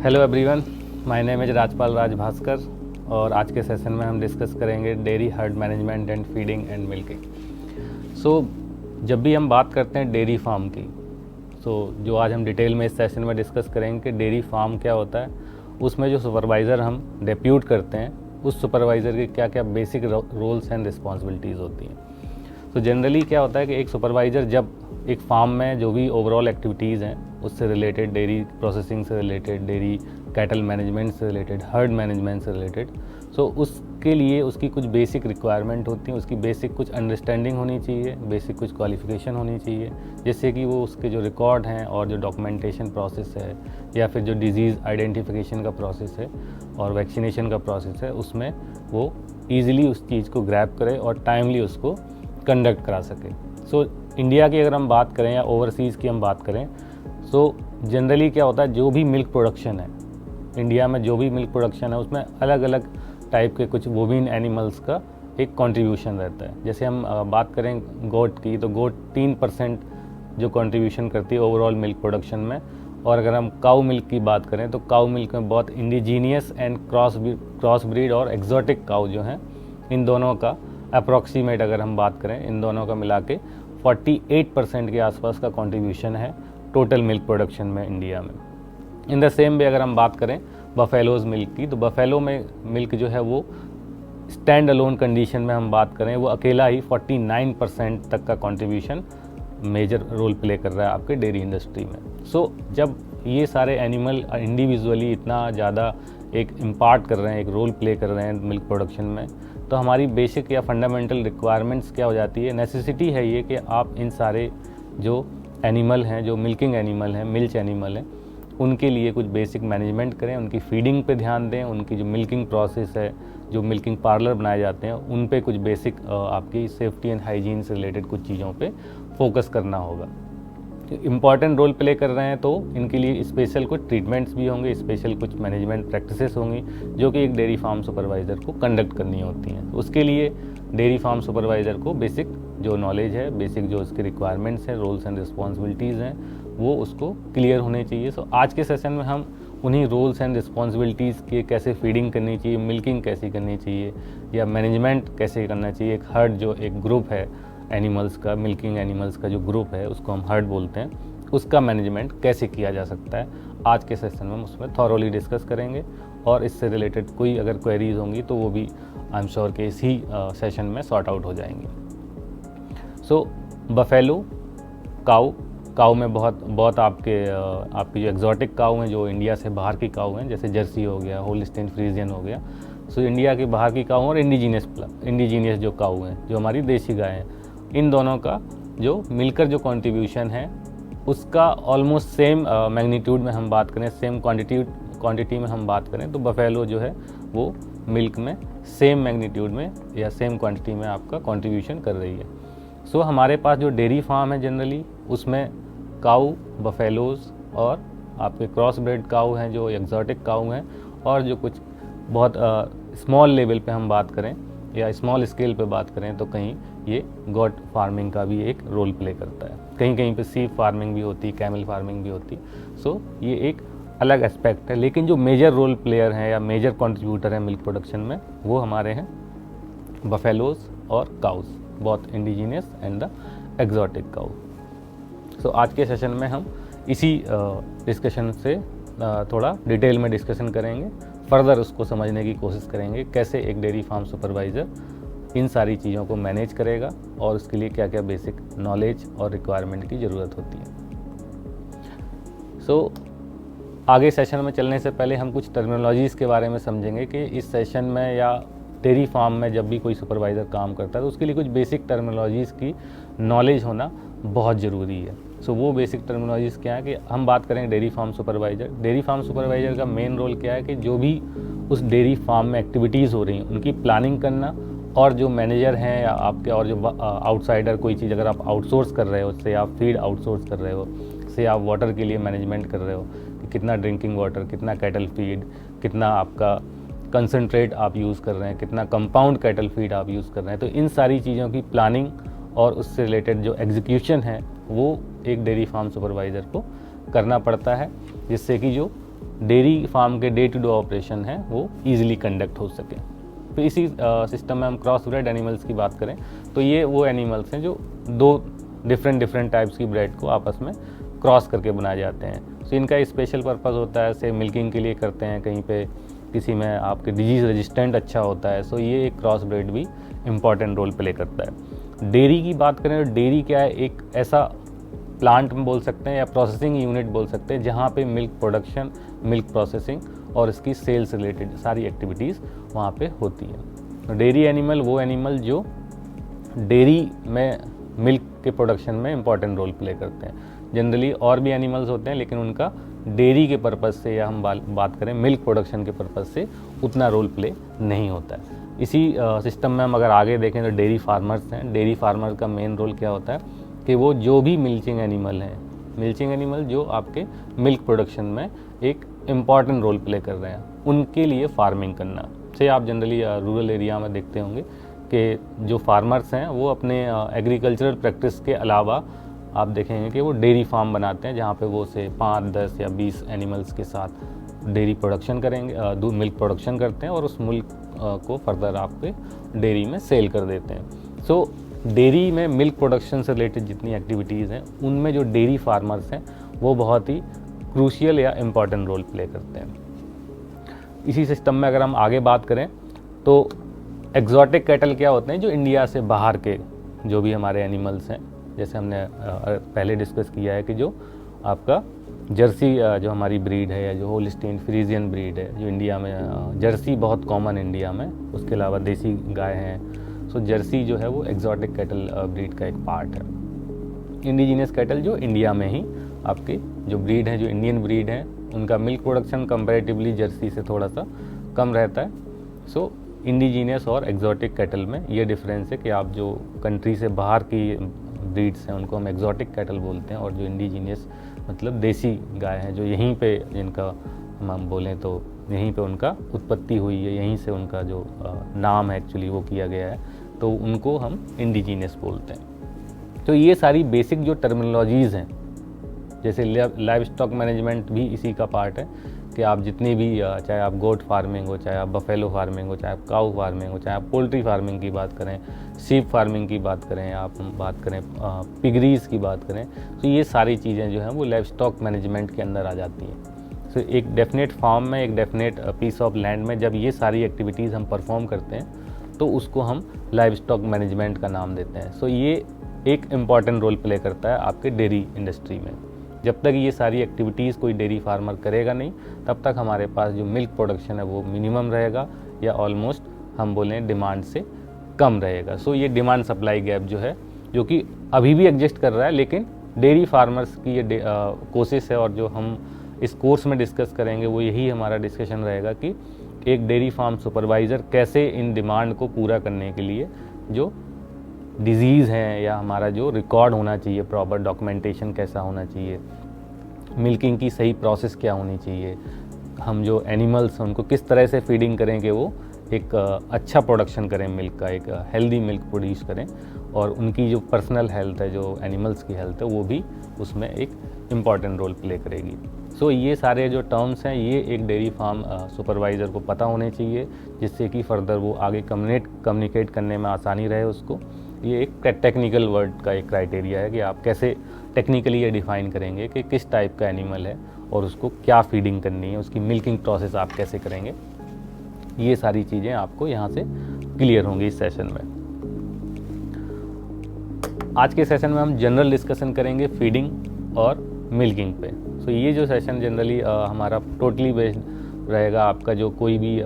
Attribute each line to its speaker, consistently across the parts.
Speaker 1: Hello everyone, my name is Rajpal Raj Bhaskar और आज के सेशन में हम डिस्कस करेंगे dairy herd management and feeding and milking. जब भी हम बात करते हैं डेयरी फार्म की, जो आज हम डिटेल में इस सेशन में डिस्कस करेंगे कि डेयरी फार्म क्या होता है, उसमें जो सुपरवाइज़र हम डेप्यूट करते हैं उस सुपरवाइज़र के क्या क्या बेसिक रोल्स एंड रिस्पॉन्सिबिलिटीज़ होती हैं। तो जनरली क्या होता है कि एक सुपरवाइज़र जब एक फार्म में जो भी ओवरऑल एक्टिविटीज़ हैं उससे रिलेटेड, डेयरी प्रोसेसिंग से रिलेटेड, डेयरी कैटल मैनेजमेंट से रिलेटेड, हर्ड मैनेजमेंट से रिलेटेड, उसके लिए उसकी कुछ बेसिक रिक्वायरमेंट होती हैं, उसकी बेसिक कुछ अंडरस्टैंडिंग होनी चाहिए, बेसिक कुछ क्वालिफिकेशन होनी चाहिए, जिससे कि वो उसके जो रिकॉर्ड हैं और जो डॉक्यूमेंटेशन प्रोसेस है या फिर जो डिजीज़ आइडेंटिफिकेशन का प्रोसेस है और वैक्सीनेशन का प्रोसेस है, उसमें वो ईज़िली उस चीज़ को ग्रैब करे और टाइमली उसको कंडक्ट करा सके। इंडिया की अगर हम बात करें या ओवरसीज़ की हम बात करें, जनरली क्या होता है, जो भी मिल्क प्रोडक्शन है इंडिया में, जो भी मिल्क प्रोडक्शन है उसमें अलग अलग टाइप के कुछ बोविन एनिमल्स का एक कंट्रीब्यूशन रहता है। जैसे हम बात करें गोट की, तो गोट 3% जो कंट्रीब्यूशन करती है ओवरऑल मिल्क प्रोडक्शन में। और अगर हम काऊ मिल्क की बात करें तो काऊ मिल्क में बहुत इंडिजीनियस एंड क्रॉस ब्रीड और एग्जॉटिक काऊ जो हैं, इन दोनों का अप्रॉक्सीमेट अगर हम बात करें, इन दोनों का मिला के 48% के आसपास का कंट्रीब्यूशन है टोटल मिल्क प्रोडक्शन में इंडिया में। इन द सेम वे अगर हम बात करें बफेलोज़ मिल्क की, तो बफेलो में मिल्क जो है वो स्टैंड अलोन कंडीशन में हम बात करें, वो अकेला ही 49% तक का कंट्रीब्यूशन मेजर रोल प्ले कर रहा है आपके डेयरी इंडस्ट्री में। जब ये सारे एनिमल इंडिविजुअली इतना ज़्यादा एक इम्पार्ट कर रहे हैं, एक रोल प्ले कर रहे हैं मिल्क प्रोडक्शन में, तो हमारी बेसिक या फंडामेंटल रिक्वायरमेंट्स क्या हो जाती है, नेसेसिटी है ये कि आप इन सारे जो एनिमल हैं, जो मिल्किंग एनिमल हैं, मिल्च एनिमल हैं, उनके लिए कुछ बेसिक मैनेजमेंट करें, उनकी फीडिंग पे ध्यान दें, उनकी जो मिल्किंग प्रोसेस है, जो मिल्किंग पार्लर बनाए जाते हैं, उन पे कुछ बेसिक आपकी सेफ्टी एंड हाइजीन से रिलेटेड कुछ चीज़ों पे फोकस करना होगा। इम्पॉर्टेंट रोल प्ले कर रहे हैं तो इनके लिए स्पेशल कुछ ट्रीटमेंट्स भी होंगे, स्पेशल कुछ मैनेजमेंट प्रैक्टिसेस होंगी जो कि एक डेयरी फार्म सुपरवाइज़र को कंडक्ट करनी होती हैं। उसके लिए डेयरी फार्म सुपरवाइज़र को बेसिक जो नॉलेज है, बेसिक जो उसके रिक्वायरमेंट्स हैं, रोल्स एंड रिस्पॉन्सिबिलिटीज़ हैं, वो उसको क्लियर होने चाहिए। आज के सेशन में हम उन्हीं रोल्स एंड रिस्पॉन्सिबिलिटीज़ के कैसे फीडिंग करनी चाहिए, मिल्किंग कैसे करनी चाहिए या मैनेजमेंट कैसे करना चाहिए, एक हर्ड जो एक ग्रुप है एनिमल्स का, मिल्किंग एनिमल्स का जो ग्रुप है उसको हम हर्ड बोलते हैं, उसका मैनेजमेंट कैसे किया जा सकता है, आज के सेशन में हम उसमें थॉरोली डिस्कस करेंगे। और इससे रिलेटेड कोई अगर क्वेरीज होंगी तो वो भी आई एम श्योर कि इसी सेशन में सॉर्ट आउट हो जाएंगी। बफेलो काऊ में बहुत आपकी जो एग्जॉटिक काऊ हैं, जो इंडिया से बाहर की काऊ हैं, जैसे जर्सी हो गया, होल्स्टीन फ्रीजियन हो गया, इंडिया की बाहर की काऊ और इंडिजीनियस जो काऊ हैं, जो हमारी देसी गाय हैं, इन दोनों का जो मिलकर जो कंट्रीब्यूशन है उसका ऑलमोस्ट सेम मैग्नीट्यूड में हम बात करें, सेम क्वांटिटी में हम बात करें, तो बफेलो जो है वो मिल्क में सेम मैग्नीट्यूड में या सेम क्वांटिटी में आपका कंट्रीब्यूशन कर रही है। हमारे पास जो डेयरी फार्म है जनरली, उसमें काऊ, बफेलोज़ और आपके क्रॉस ब्रेड काऊ हैं, जो एग्जॉटिक काऊ हैं, और जो कुछ बहुत स्मॉल लेवल पे हम बात करें या स्मॉल स्केल पे बात करें तो कहीं ये गोट फार्मिंग का भी एक रोल प्ले करता है, कहीं पे सीप फार्मिंग भी होती है, कैमल फार्मिंग भी होती है। ये एक अलग एस्पेक्ट है, लेकिन जो मेजर रोल प्लेयर हैं या मेजर कंट्रीब्यूटर हैं मिल्क प्रोडक्शन में, वो हमारे हैं बफेलोज़ और cows, both indigenous and the exotic cow. आज के सेशन में हम इसी डिस्कशन से थोड़ा डिटेल में डिस्कशन करेंगे, फर्दर उसको समझने की कोशिश करेंगे कैसे एक डेयरी फार्म सुपरवाइज़र इन सारी चीज़ों को मैनेज करेगा और उसके लिए क्या क्या बेसिक नॉलेज और रिक्वायरमेंट की ज़रूरत होती है। आगे सेशन में चलने से पहले हम कुछ टर्मिनोलॉजीज़ के बारे में समझेंगे कि इस सेशन में या डेयरी फार्म में जब भी कोई सुपरवाइज़र काम करता है तो उसके लिए कुछ बेसिक टर्मिनोलॉजीज़ की नॉलेज होना बहुत ज़रूरी है। वो बेसिक टर्मिनोलॉजीज़ क्या है कि हम बात करें डेयरी फार्म सुपरवाइज़र का मेन रोल क्या है कि जो भी उस डेयरी फार्म में एक्टिविटीज़ हो रही हैं उनकी प्लानिंग करना, और जो मैनेजर हैं या आपके और जो आउटसाइडर कोई चीज़ अगर आप आउटसोर्स कर रहे हो, उससे आप फीड आउटसोर्स कर रहे हो, से आप वाटर के लिए मैनेजमेंट कर रहे हो कि कितना ड्रिंकिंग वाटर, कितना कैटल फीड, कितना आपका कंसनट्रेट आप यूज़ कर रहे हैं, कितना कंपाउंड कैटल फीड आप यूज़ कर रहे हैं, तो इन सारी चीज़ों की प्लानिंग और उससे रिलेटेड जो एग्जीक्यूशन है वो एक डेयरी फार्म सुपरवाइज़र को करना पड़ता है, जिससे कि जो डेयरी फार्म के डे टू डे ऑपरेशन है वो ईजिली कंडक्ट हो सके। तो इसी सिस्टम में हम क्रॉस ब्रेड एनिमल्स की बात करें तो ये वो एनिमल्स हैं जो दो डिफरेंट टाइप्स की ब्रेड को आपस में क्रॉस करके बनाए जाते हैं। तो इनका स्पेशल पर्पस होता है, से मिल्किंग के लिए करते हैं, कहीं पे किसी में आपके डिजीज़ रेजिस्टेंट अच्छा होता है। सो ये एक क्रॉस ब्रेड भी इम्पॉर्टेंट रोल प्ले करता है। डेयरी की बात करें तो डेयरी क्या है, एक ऐसा प्लांट में बोल सकते हैं या प्रोसेसिंग यूनिट बोल सकते हैं जहाँ पे मिल्क प्रोडक्शन, मिल्क प्रोसेसिंग और इसकी सेल्स रिलेटेड सारी एक्टिविटीज़ वहाँ पे होती हैं। डेयरी एनिमल वो एनिमल जो डेयरी में मिल्क के प्रोडक्शन में इम्पॉर्टेंट रोल प्ले करते हैं। जनरली और भी एनिमल्स होते हैं लेकिन उनका डेयरी के पर्पज़ से या हम बात करें मिल्क प्रोडक्शन के पर्पज़ से उतना रोल प्ले नहीं होता है। इसी सिस्टम में हम अगर आगे देखें तो डेयरी फार्मर्स हैं। डेयरी फार्मर का मेन रोल क्या होता है कि वो जो भी मिल्चिंग एनिमल हैं, मिल्चिंग एनिमल जो आपके मिल्क प्रोडक्शन में एक इम्पॉर्टेंट रोल प्ले कर रहे हैं, उनके लिए फार्मिंग करना। से आप जनरली रूरल एरिया में देखते होंगे कि जो फार्मर्स हैं वो अपने एग्रीकल्चरल प्रैक्टिस के अलावा आप देखेंगे कि वो डेयरी फार्म बनाते हैं जहाँ पे वो से 5, 10 या 20 एनिमल्स के साथ डेयरी प्रोडक्शन करेंगे, दूध मिल्क प्रोडक्शन करते हैं और उस मिल्क को फर्दर आपके डेयरी में सेल कर देते हैं। सो डेयरी में मिल्क प्रोडक्शन से रिलेटेड जितनी एक्टिविटीज़ हैं उनमें जो डेयरी फार्मर्स हैं वो बहुत ही क्रूशियल या इम्पॉर्टेंट रोल प्ले करते हैं। इसी सिस्टम में अगर हम आगे बात करें तो एग्जॉटिक कैटल क्या होते हैं, जो इंडिया से बाहर के जो भी हमारे एनिमल्स हैं, जैसे हमने पहले डिस्कस किया है कि जो आपका जर्सी जो हमारी ब्रीड है या जो होल्स्टीन फ्रीजियन ब्रीड है जो इंडिया में, जर्सी बहुत कॉमन इंडिया में, उसके अलावा देसी गाय हैं। सो जर्सी जो है वो एग्जॉटिक कैटल ब्रीड का एक पार्ट है। इंडिजीनियस कैटल जो इंडिया में ही आपकी जो ब्रीड है, जो इंडियन ब्रीड है, उनका मिल्क प्रोडक्शन कंपैरेटिवली जर्सी से थोड़ा सा कम रहता है। सो इंडिजीनियस और एग्जॉटिक कैटल में ये डिफरेंस है कि आप जो कंट्री से बाहर की ब्रीड्स हैं उनको हम एग्जॉटिक कैटल बोलते हैं, और जो इंडिजीनियस मतलब देसी गाय हैं जो यहीं पे जिनका हम बोलें तो यहीं पे उनका उत्पत्ति हुई है, यहीं से उनका जो नाम है एक्चुअली वो किया गया है, तो उनको हम इंडिजीनियस बोलते हैं। तो ये सारी बेसिक जो टर्मिनोलॉजीज़ हैं, जैसे लाइव स्टॉक मैनेजमेंट भी इसी का पार्ट है कि आप जितनी भी चाहे आप गोट फार्मिंग हो, चाहे आप बफेलो फार्मिंग हो, चाहे आप काऊ फार्मिंग हो, चाहे आप पोल्ट्री फार्मिंग की बात करें, शीप फार्मिंग की बात करें, आप बात करें पिगरीज की बात करें, तो ये सारी चीज़ें जो हैं वो लाइव स्टॉक मैनेजमेंट के अंदर आ जाती हैं। तो एक डेफिनेट फार्म में, एक डेफिनेट पीस ऑफ लैंड में जब ये सारी एक्टिविटीज़ हम परफॉर्म करते हैं तो उसको हम लाइव स्टॉक मैनेजमेंट का नाम देते हैं। सो ये एक इम्पॉर्टेंट रोल प्ले करता है आपके डेयरी इंडस्ट्री में। जब तक ये सारी एक्टिविटीज़ कोई डेयरी फार्मर करेगा नहीं, तब तक हमारे पास जो मिल्क प्रोडक्शन है वो मिनिमम रहेगा या ऑलमोस्ट हम बोलें डिमांड से कम रहेगा। सो ये डिमांड सप्लाई गैप जो है, जो कि अभी भी एग्जिस्ट कर रहा है, लेकिन डेयरी फार्मर्स की ये कोशिश है, और जो हम इस कोर्स में डिस्कस करेंगे वो यही हमारा डिस्कशन रहेगा कि एक डेयरी फार्म सुपरवाइज़र कैसे इन डिमांड को पूरा करने के लिए जो डिजीज़ हैं या हमारा जो रिकॉर्ड होना चाहिए, प्रॉपर डॉक्यूमेंटेशन कैसा होना चाहिए, मिल्किंग की सही प्रोसेस क्या होनी चाहिए, हम जो एनिमल्स हैं उनको किस तरह से फीडिंग करें कि वो एक अच्छा प्रोडक्शन करें मिल्क का, एक हेल्दी मिल्क प्रोड्यूस करें, और उनकी जो पर्सनल हेल्थ है, जो एनिमल्स की हेल्थ है, वो भी उसमें एक इम्पॉर्टेंट रोल प्ले करेगी। सो ये सारे जो टर्म्स हैं ये एक डेयरी फार्म सुपरवाइज़र को पता होने चाहिए, जिससे कि फ़र्दर वो आगे कम्युनिकेट करने में आसानी रहे उसको। ये एक टेक्निकल वर्ड का एक क्राइटेरिया है कि आप कैसे टेक्निकली ये डिफ़ाइन करेंगे कि किस टाइप का एनिमल है और उसको क्या फीडिंग करनी है, उसकी मिल्किंग प्रोसेस आप कैसे करेंगे। ये सारी चीज़ें आपको यहाँ से क्लियर होंगी इस सेशन में। आज के सेशन में हम जनरल डिस्कशन करेंगे फीडिंग और मिल्किंग पे। सो ये जो सेशन जनरली हमारा टोटली बेस्ड रहेगा आपका, जो कोई भी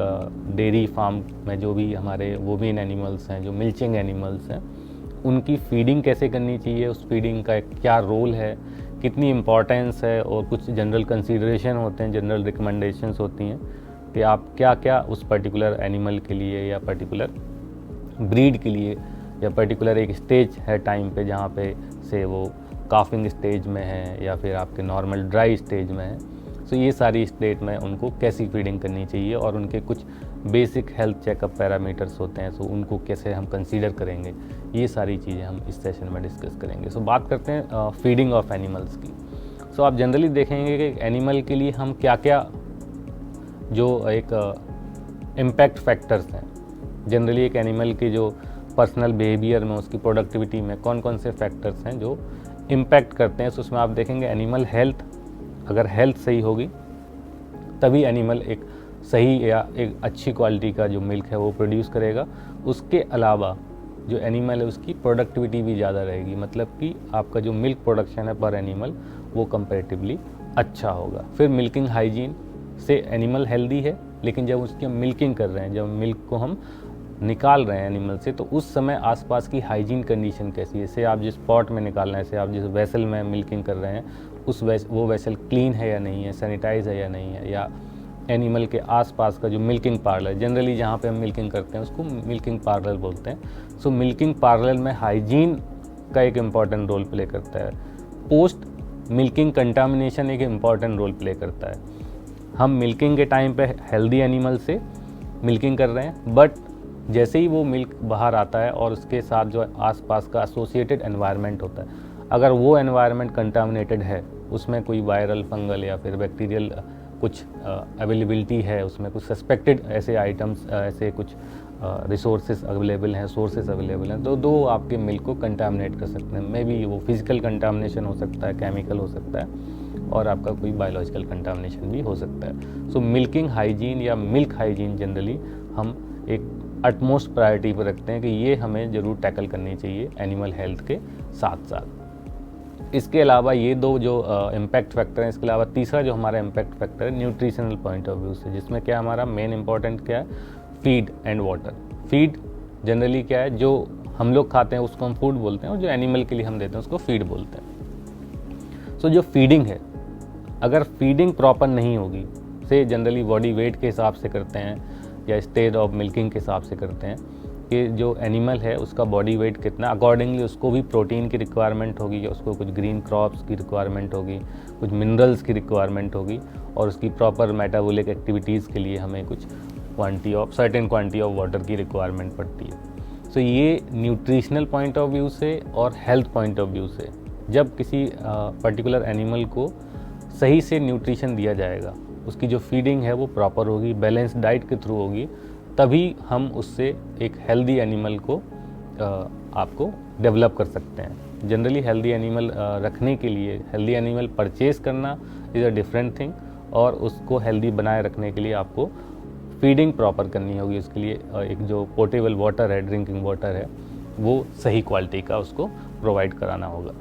Speaker 1: डेयरी फार्म में जो भी हमारे वोमेन एनिमल्स हैं, जो मिल्चिंग एनिमल्स हैं, उनकी फीडिंग कैसे करनी चाहिए, उस फीडिंग का क्या रोल है, कितनी इम्पॉर्टेंस है, और कुछ जनरल कंसीडरेशन होते हैं, जनरल रिकमेंडेशंस होती हैं कि आप क्या क्या उस पर्टिकुलर एनिमल के लिए या पर्टिकुलर ब्रीड के लिए या पर्टिकुलर एक स्टेज है टाइम पे जहाँ पे से वो काफिंग स्टेज में है या फिर आपके नॉर्मल ड्राई स्टेज में है। सो ये सारी स्टेट में उनको कैसी फीडिंग करनी चाहिए और उनके कुछ बेसिक हेल्थ चेकअप पैरामीटर्स होते हैं, सो उनको कैसे हम कंसीडर करेंगे, ये सारी चीज़ें हम इस सेशन में डिस्कस करेंगे। सो बात करते हैं फीडिंग ऑफ एनिमल्स की। सो आप जनरली देखेंगे कि एनिमल के लिए हम क्या क्या जो एक इम्पैक्ट फैक्टर्स हैं। जनरली एक एनिमल के जो पर्सनल बिहेवियर में, उसकी प्रोडक्टिविटी में कौन कौन से फैक्टर्स हैं जो इम्पैक्ट करते हैं। तो उसमें आप देखेंगे एनिमल हेल्थ, अगर हेल्थ सही होगी तभी एनिमल एक सही या एक अच्छी क्वालिटी का जो मिल्क है वो प्रोड्यूस करेगा। उसके अलावा जो एनिमल है उसकी प्रोडक्टिविटी भी ज़्यादा रहेगी, मतलब कि आपका जो मिल्क प्रोडक्शन है पर एनिमल वो कंपैरेटिवली अच्छा होगा। फिर मिल्किंग हाइजीन से एनिमल हेल्दी है, लेकिन जब उसकी हम मिल्किंग कर रहे हैं, जब मिल्क को हम निकाल रहे हैं एनिमल से, तो उस समय आसपास की हाइजीन कंडीशन कैसी है। जैसे आप जिस पॉट में निकाल रहे हैं, जैसे आप जिस वेसल में मिल्किंग कर रहे हैं, वो वेसल क्लीन है या नहीं है, सैनिटाइज है या नहीं है, या एनिमल के आसपास का जो मिल्किंग पार्लर, जनरली जहाँ पे हम मिल्किंग करते हैं उसको मिल्किंग पार्लर बोलते हैं। सो मिल्किंग पार्लर में हाइजीन का एक इम्पॉर्टेंट रोल प्ले करता है। पोस्ट मिल्किंग कंटामिनेशन एक इम्पॉर्टेंट रोल प्ले करता है। हम मिल्किंग के टाइम पे हेल्दी एनिमल से मिल्किंग कर रहे हैं, बट जैसे ही वो मिल्क बाहर आता है और उसके साथ जो आसपास का एसोसिएटेड एनवायरनमेंट होता है, अगर वो एनवायरनमेंट कंटामिनेटेड है, उसमें कोई वायरल, फंगल या फिर बैक्टीरियल कुछ अवेलेबिलिटी है, उसमें कुछ सस्पेक्टेड ऐसे आइटम्स, ऐसे कुछ रिसोर्सेज अवेलेबल हैं, सोर्सेज अवेलेबल हैं, तो दो आपके मिल्क को कंटामिनेट कर सकते हैं। मे बी वो फिजिकल कंटामिनेशन हो सकता है, केमिकल हो सकता है, और आपका कोई बायोलॉजिकल कंटामिनेशन भी हो सकता है। सो मिल्किंग हाइजीन या मिल्क हाइजीन जनरली हम एक अटमोस्ट प्रायोरिटी पर रखते हैं कि ये हमें ज़रूर टैकल करनी चाहिए एनिमल हेल्थ के साथ साथ। इसके अलावा ये दो जो इम्पैक्ट फैक्टर हैं, इसके अलावा तीसरा जो हमारा इम्पैक्ट फैक्टर है न्यूट्रिशनल पॉइंट ऑफ व्यू से, जिसमें क्या हमारा मेन इंपॉर्टेंट क्या है, feed and water. Feed generally क्या है, जो हम लोग खाते हैं उसको हम फूड बोलते हैं, और जो एनिमल के लिए हम देते हैं उसको फीड बोलते हैं। सो जो फीडिंग है, अगर फीडिंग प्रॉपर नहीं होगी, से जनरली बॉडी वेट के हिसाब से करते हैं या स्टेज ऑफ मिल्किंग के हिसाब से करते हैं कि जो एनिमल है उसका बॉडी वेट कितना, अकॉर्डिंगली उसको भी प्रोटीन की रिक्वायरमेंट होगी, या उसको कुछ ग्रीन क्रॉप्स की रिक्वायरमेंट होगी, कुछ मिनरल्स की रिक्वायरमेंट होगी, और उसकी प्रॉपर मेटाबॉलिक एक्टिविटीज़ के लिए हमें कुछ सर्टेन क्वांटिटी ऑफ वाटर की रिक्वायरमेंट पड़ती है। सो ये न्यूट्रिशनल पॉइंट ऑफ व्यू से और हेल्थ पॉइंट ऑफ व्यू से, जब किसी पर्टिकुलर एनिमल को सही से न्यूट्रिशन दिया जाएगा, उसकी जो फीडिंग है वो प्रॉपर होगी, बैलेंस डाइट के थ्रू होगी, तभी हम उससे एक हेल्दी एनिमल को आपको डेवलप कर सकते हैं। जनरली हेल्दी एनिमल रखने के लिए, हेल्दी एनिमल परचेज़ करना इज़ अ डिफरेंट थिंग, और उसको हेल्दी बनाए रखने के लिए आपको फीडिंग प्रॉपर करनी होगी। उसके लिए एक जो पोर्टेबल वाटर है, ड्रिंकिंग वाटर है, वो सही क्वालिटी का उसको प्रोवाइड कराना होगा।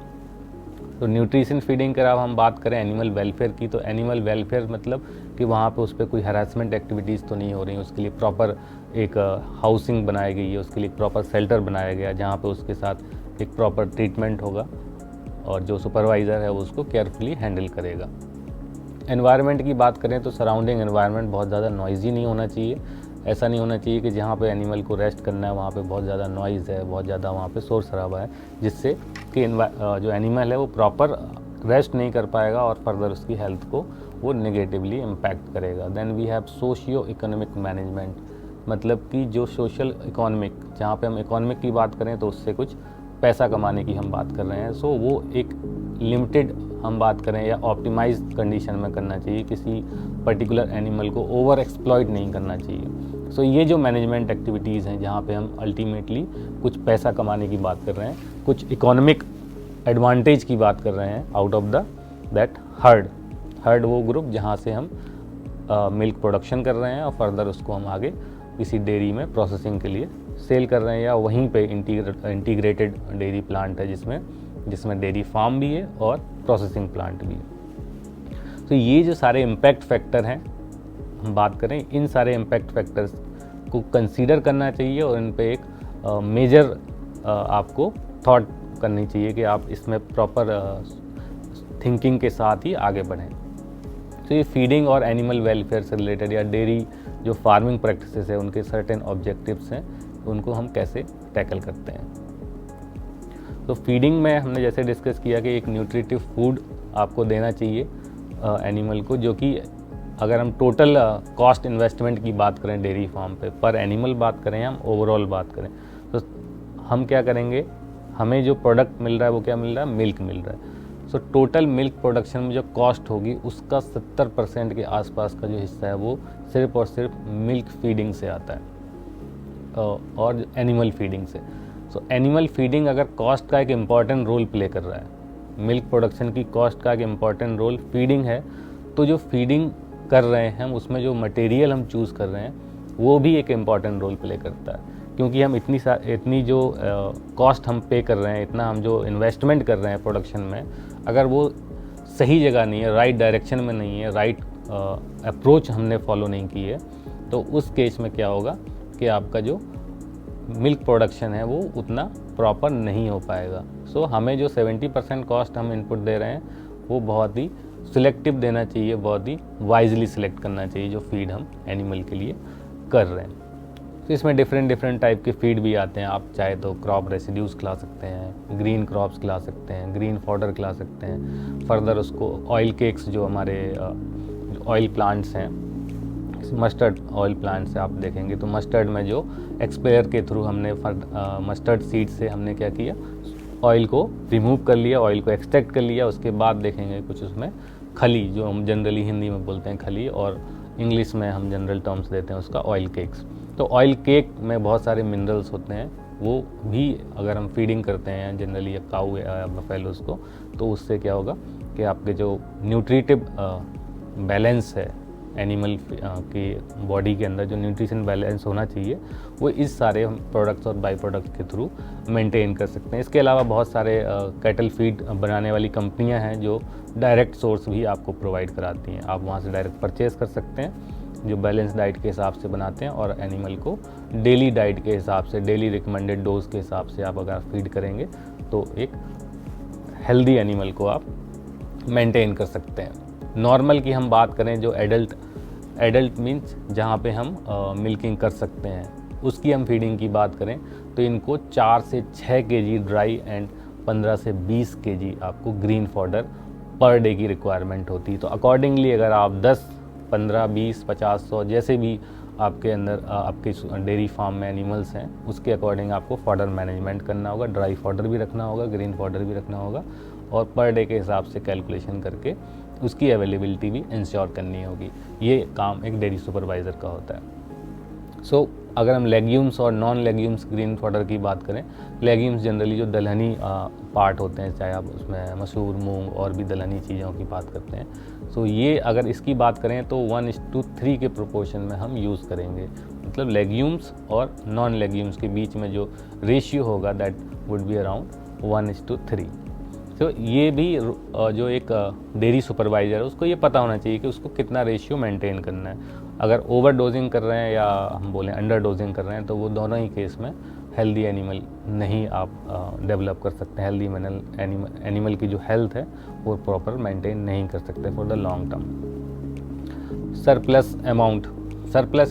Speaker 1: तो न्यूट्रिशन फीडिंग के अलावा हम बात करें एनिमल वेलफेयर की, तो एनिमल वेलफेयर मतलब कि वहाँ पे उस पर कोई हरासमेंट एक्टिविटीज़ तो नहीं हो रही, उसके लिए प्रॉपर एक हाउसिंग बनाई गई है, उसके लिए प्रॉपर शेल्टर बनाया गया, जहाँ पे उसके साथ एक प्रॉपर ट्रीटमेंट होगा, और जो सुपरवाइज़र है वो उसको केयरफुली हैंडल करेगा। एनवायरनमेंट की बात करें तो सराउंडिंग एनवायरनमेंट बहुत ज़्यादा नॉइज़ी नहीं होना चाहिए। ऐसा नहीं होना चाहिए कि जहाँ पे एनिमल को रेस्ट करना है वहाँ पे बहुत ज़्यादा नॉइज़ है, बहुत ज़्यादा वहाँ पे शोर शराबा है, जिससे कि जो एनिमल है वो प्रॉपर रेस्ट नहीं कर पाएगा और फर्दर उसकी हेल्थ को वो नेगेटिवली इम्पैक्ट करेगा। Then we have socio economic management, मतलब कि जो सोशल इकोनॉमिक, जहाँ पे हम इकोनॉमिक की बात करें तो उससे कुछ पैसा कमाने की हम बात कर रहे हैं। सो वो एक लिमिटेड हम बात करें या ऑप्टिमाइज्ड कंडीशन में करना चाहिए, किसी पर्टिकुलर एनिमल को ओवर एक्सप्लॉइट नहीं करना चाहिए। सो ये जो मैनेजमेंट एक्टिविटीज़ हैं जहाँ पे हम अल्टीमेटली कुछ पैसा कमाने की बात कर रहे हैं, कुछ इकोनॉमिक एडवांटेज की बात कर रहे हैं आउट ऑफ दैट हर्ड वो ग्रुप जहाँ से हम मिल्क प्रोडक्शन कर रहे हैं और फर्दर उसको हम आगे किसी डेयरी में प्रोसेसिंग के लिए सेल कर रहे हैं, या वहीं पे इंटीग्रेटेड डेयरी प्लांट है जिसमें डेयरी फार्म भी है और प्रोसेसिंग प्लांट भी है। तो ये जो सारे इम्पैक्ट फैक्टर हैं हम बात करें, इन सारे इम्पैक्ट फैक्टर्स को कंसीडर करना चाहिए और इन पे एक मेजर आपको थॉट करनी चाहिए कि आप इसमें प्रॉपर थिंकिंग के साथ ही आगे बढ़ें। तो ये फीडिंग और एनिमल वेलफेयर से रिलेटेड या डेयरी जो फार्मिंग प्रैक्टिसेस है उनके सर्टेन ऑब्जेक्टिव्स हैं, उनको हम कैसे टैकल करते हैं। तो फीडिंग में हमने जैसे डिस्कस किया कि एक न्यूट्रिटिव फूड आपको देना चाहिए एनिमल को, जो कि अगर हम टोटल कॉस्ट इन्वेस्टमेंट की बात करें डेयरी फार्म पे, पर एनिमल बात करें, हम ओवरऑल बात करें, तो हम क्या करेंगे, हमें जो प्रोडक्ट मिल रहा है वो क्या मिल रहा है, मिल्क मिल रहा है। सो टोटल मिल्क प्रोडक्शन में जो कॉस्ट होगी उसका 70% के आसपास का जो हिस्सा है वो सिर्फ और सिर्फ मिल्क फीडिंग से आता है और एनिमल फीडिंग से। सो एनिमल फीडिंग अगर कॉस्ट का एक इम्पॉर्टेंट रोल प्ले कर रहा है, मिल्क प्रोडक्शन की कॉस्ट का एक इम्पॉर्टेंट रोल फीडिंग है, तो जो फीडिंग कर रहे हैं हम उसमें जो मटेरियल हम चूज़ कर रहे हैं वो भी एक इम्पॉर्टेंट रोल प्ले करता है, क्योंकि हम इतनी जो कॉस्ट हम पे कर रहे हैं, इतना हम जो इन्वेस्टमेंट कर रहे हैं प्रोडक्शन में, अगर वो सही जगह नहीं है, राइट डायरेक्शन में नहीं है, राइट अप्रोच हमने फॉलो नहीं की है, तो उस केस में क्या होगा कि आपका जो मिल्क प्रोडक्शन है वो उतना प्रॉपर नहीं हो पाएगा। सो हमें जो 70% कॉस्ट हम इनपुट दे रहे हैं वो बहुत ही सिलेक्टिव देना चाहिए, बहुत ही वाइजली सिलेक्ट करना चाहिए जो फीड हम एनिमल के लिए कर रहे हैं। तो इसमें डिफरेंट टाइप के फीड भी आते हैं। आप चाहे तो क्रॉप रेसिड्यूज़ खिला सकते हैं, ग्रीन क्रॉप्स खिला सकते हैं, ग्रीन फॉडर खिला सकते हैं। फर्दर उसको ऑयल केक्स जो हमारे ऑयल प्लांट्स हैं, मस्टर्ड ऑयल प्लांट्स से आप देखेंगे तो मस्टर्ड में जो एक्सपेयर के थ्रू हमने मस्टर्ड सीड से हमने क्या किया, ऑयल को रिमूव कर लिया, ऑयल को एक्सट्रैक्ट कर लिया। उसके बाद देखेंगे कुछ उसमें खली, जो हम जनरली हिंदी में बोलते हैं खली, और इंग्लिश में हम जनरल टर्म्स देते हैं उसका ऑयल केक्स। तो ऑयल केक में बहुत सारे मिनरल्स होते हैं, वो भी अगर हम फीडिंग करते हैं जनरली या काऊ या बफेलोस को, तो उससे क्या होगा कि आपके जो न्यूट्रिटिव बैलेंस है एनिमल की बॉडी के अंदर, जो न्यूट्रिशन बैलेंस होना चाहिए, वो इस सारे प्रोडक्ट्स और बाई प्रोडक्ट्स के थ्रू मेंटेन कर सकते हैं। इसके अलावा बहुत सारे कैटल फीड बनाने वाली कंपनियां हैं जो डायरेक्ट सोर्स भी आपको प्रोवाइड कराती हैं। आप वहां से डायरेक्ट परचेज़ कर सकते हैं, जो बैलेंस डाइट के हिसाब से बनाते हैं, और एनिमल को डेली डाइट के हिसाब से, डेली रिकमेंडेड डोज के हिसाब से आप अगर फीड करेंगे तो एक हेल्दी एनिमल को आप मेंटेन कर सकते हैं। नॉर्मल की हम बात करें, जो एडल्ट मीन्स जहाँ पे हम मिल्किंग कर सकते हैं, उसकी हम फीडिंग की बात करें तो इनको 4 से 6 kg ड्राई एंड 15 से 20 kg आपको ग्रीन फॉडर पर डे की रिक्वायरमेंट होती है। तो अकॉर्डिंगली अगर आप 10, 15, 20, 50, 100 जैसे भी आपके अंदर आपके डेयरी फार्म में एनिमल्स हैं, उसके अकॉर्डिंग आपको फॉडर मैनेजमेंट करना होगा। ड्राई फॉडर भी रखना होगा, ग्रीन फॉडर भी रखना होगा, और पर डे के हिसाब से कैलकुलेशन करके उसकी अवेलेबिलिटी भी इंश्योर करनी होगी। ये काम एक डेयरी सुपरवाइज़र का होता है। सो अगर हम लेग्यूम्स और नॉन लेग्यूम्स ग्रीन फॉडर की बात करें, लेग्यूम्स जनरली जो दलहनी पार्ट होते हैं, चाहे आप उसमें मसूर, मूंग और भी दलहनी चीज़ों की बात करते हैं, सो ये अगर इसकी बात करें तो 1:3 के प्रोपोर्शन में हम यूज़ करेंगे। मतलब लेग्यूम्स और नॉन लेग्यूम्स के बीच में जो रेशियो होगा दैट वुड बी अराउंड 1:3। तो ये भी जो एक डेयरी सुपरवाइज़र है उसको ये पता होना चाहिए कि उसको कितना रेशियो मेंटेन करना है। अगर ओवर डोजिंग कर रहे हैं या हम बोलें अंडर डोजिंग कर रहे हैं, तो वो दोनों ही केस में हेल्दी एनिमल नहीं आप डेवलप कर सकते। हेल्दी एनिमल की जो हेल्थ है वो प्रॉपर मेंटेन नहीं कर सकते for the long term. Surplus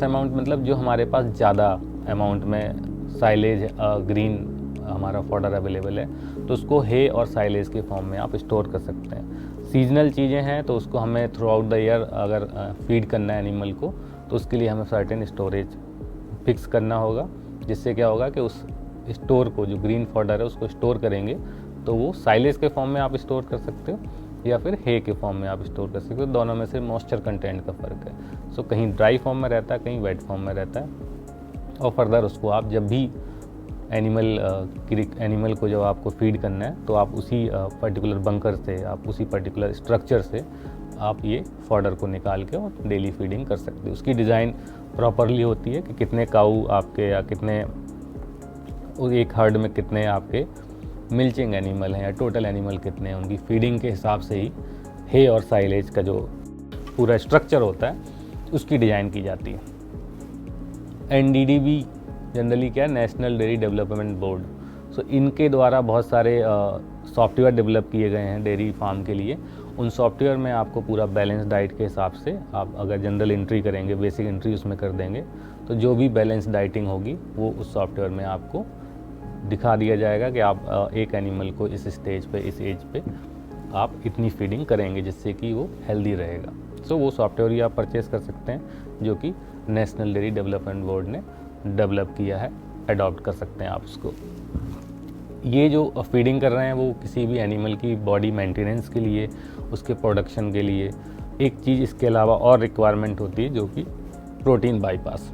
Speaker 1: amount मतलब जो हमारे पास ज़्यादा अमाउंट में साइलेज ग्रीन हमारा फॉडर अवेलेबल है, तो उसको हे और साइलेज के फॉर्म में आप स्टोर कर सकते हैं। सीजनल चीज़ें हैं तो उसको हमें थ्रू आउट द ईयर अगर फीड करना है एनिमल को, तो उसके लिए हमें सर्टेन स्टोरेज फिक्स करना होगा, जिससे क्या होगा कि उस स्टोर को, जो ग्रीन फॉडर है उसको स्टोर करेंगे तो वो साइलेज के फॉर्म में आप स्टोर कर सकते हो या फिर हे के फॉर्म में आप स्टोर कर सकते हो। दोनों में से मॉइस्चर कंटेंट का फ़र्क है। सो कहीं ड्राई फॉर्म में रहता है, कहीं वेट फॉर्म में रहता है। और फर्दर उसको आप जब भी एनिमल को जब आपको फीड करना है तो आप उसी पर्टिकुलर बंकर से, आप उसी पर्टिकुलर स्ट्रक्चर से आप ये फॉडर को निकाल के और डेली फीडिंग कर सकते हो। उसकी डिज़ाइन प्रॉपरली होती है कि कितने काऊ आपके या कितने एक हर्ड में कितने आपके मिल्चिंग एनिमल हैं या टोटल एनिमल कितने हैं, उनकी फीडिंग के हिसाब से ही हे और साइलेज का जो पूरा स्ट्रक्चर होता है उसकी डिज़ाइन की जाती है। NDDB जनरली क्या है, नेशनल डेयरी डेवलपमेंट बोर्ड। सो इनके द्वारा बहुत सारे सॉफ्टवेयर डेवलप किए गए हैं डेयरी फार्म के लिए। उन सॉफ्टवेयर में आपको पूरा बैलेंस डाइट के हिसाब से, आप अगर जनरल एंट्री करेंगे, बेसिक एंट्री उसमें कर देंगे, तो जो भी बैलेंस डाइटिंग होगी वो उस सॉफ्टवेयर में आपको दिखा दिया जाएगा कि आप एक एनिमल को इस स्टेज पे, इस एज पे आप इतनी फीडिंग करेंगे जिससे कि वो हेल्दी रहेगा। सो वो सॉफ्टवेयर ही आप परचेज़ कर सकते हैं, जो कि नेशनल डेयरी डेवलपमेंट बोर्ड ने डेवलप किया है, अडॉप्ट कर सकते हैं आप उसको। ये जो फीडिंग कर रहे हैं वो किसी भी एनिमल की बॉडी मेंटेनेंस के लिए, उसके प्रोडक्शन के लिए। एक चीज़ इसके अलावा और रिक्वायरमेंट होती है जो कि प्रोटीन बाईपास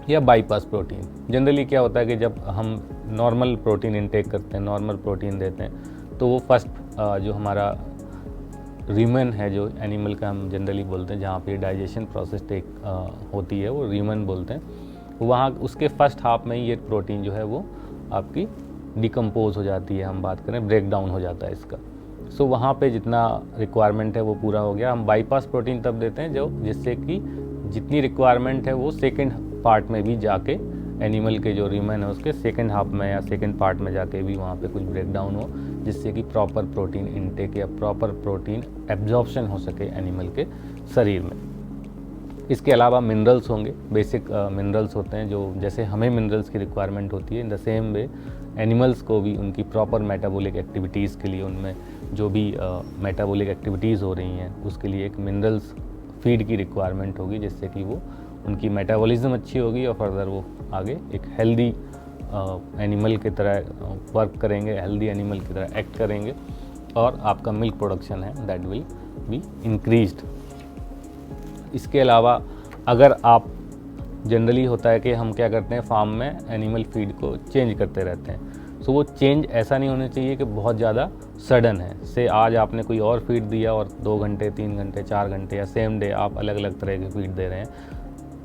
Speaker 1: या बाईपास प्रोटीन। जनरली क्या होता है कि जब हम नॉर्मल प्रोटीन इनटेक करते हैं, नॉर्मल प्रोटीन देते हैं, तो वो फर्स्ट जो हमारा रीमन है, जो एनिमल का हम जनरली बोलते हैं, जहाँ पे डाइजेशन प्रोसेस होती है, वो रीमन बोलते हैं, वहाँ उसके फर्स्ट हाफ में ही ये प्रोटीन जो है वो आपकी डिकम्पोज हो जाती है। हम बात करें ब्रेक डाउन हो जाता है इसका। सो वहाँ पे जितना रिक्वायरमेंट है वो पूरा हो गया। हम बाईपास प्रोटीन तब देते हैं जो जिससे कि जितनी रिक्वायरमेंट है वो सेकेंड पार्ट में भी जाके एनिमल के जो रीमन है उसके सेकेंड हाफ में या सेकेंड पार्ट में जाके भी वहाँ पे कुछ ब्रेक डाउन हो, जिससे कि प्रॉपर प्रोटीन इनटेक या प्रॉपर प्रोटीन एब्जॉर्प्शन हो सके एनिमल के शरीर में। इसके अलावा मिनरल्स होंगे, बेसिक मिनरल्स होते हैं जो जैसे हमें मिनरल्स की रिक्वायरमेंट होती है, in the same way animals को भी उनकी प्रॉपर मेटाबॉलिक एक्टिविटीज़ के लिए, उनमें जो भी मेटाबॉलिक एक्टिविटीज़ हो रही हैं उसके लिए एक मिनरल्स फीड की रिक्वायरमेंट होगी, जिससे कि वो उनकी मेटाबॉलिज्म अच्छी होगी और फर्दर वो आगे एक हेल्दी एनिमल की तरह वर्क करेंगे, हेल्दी एनिमल की तरह एक्ट करेंगे और आपका मिल्क प्रोडक्शन है दैट विल बी इंक्रीज्ड। इसके अलावा अगर आप जनरली होता है कि हम क्या करते हैं फार्म में एनिमल फीड को चेंज करते रहते हैं, सो वो चेंज ऐसा नहीं होना चाहिए कि बहुत ज़्यादा सडन है। से आज आपने कोई और फीड दिया और 2 घंटे 3 घंटे 4 घंटे या सेम डे आप अलग अलग तरह की फीड दे रहे हैं।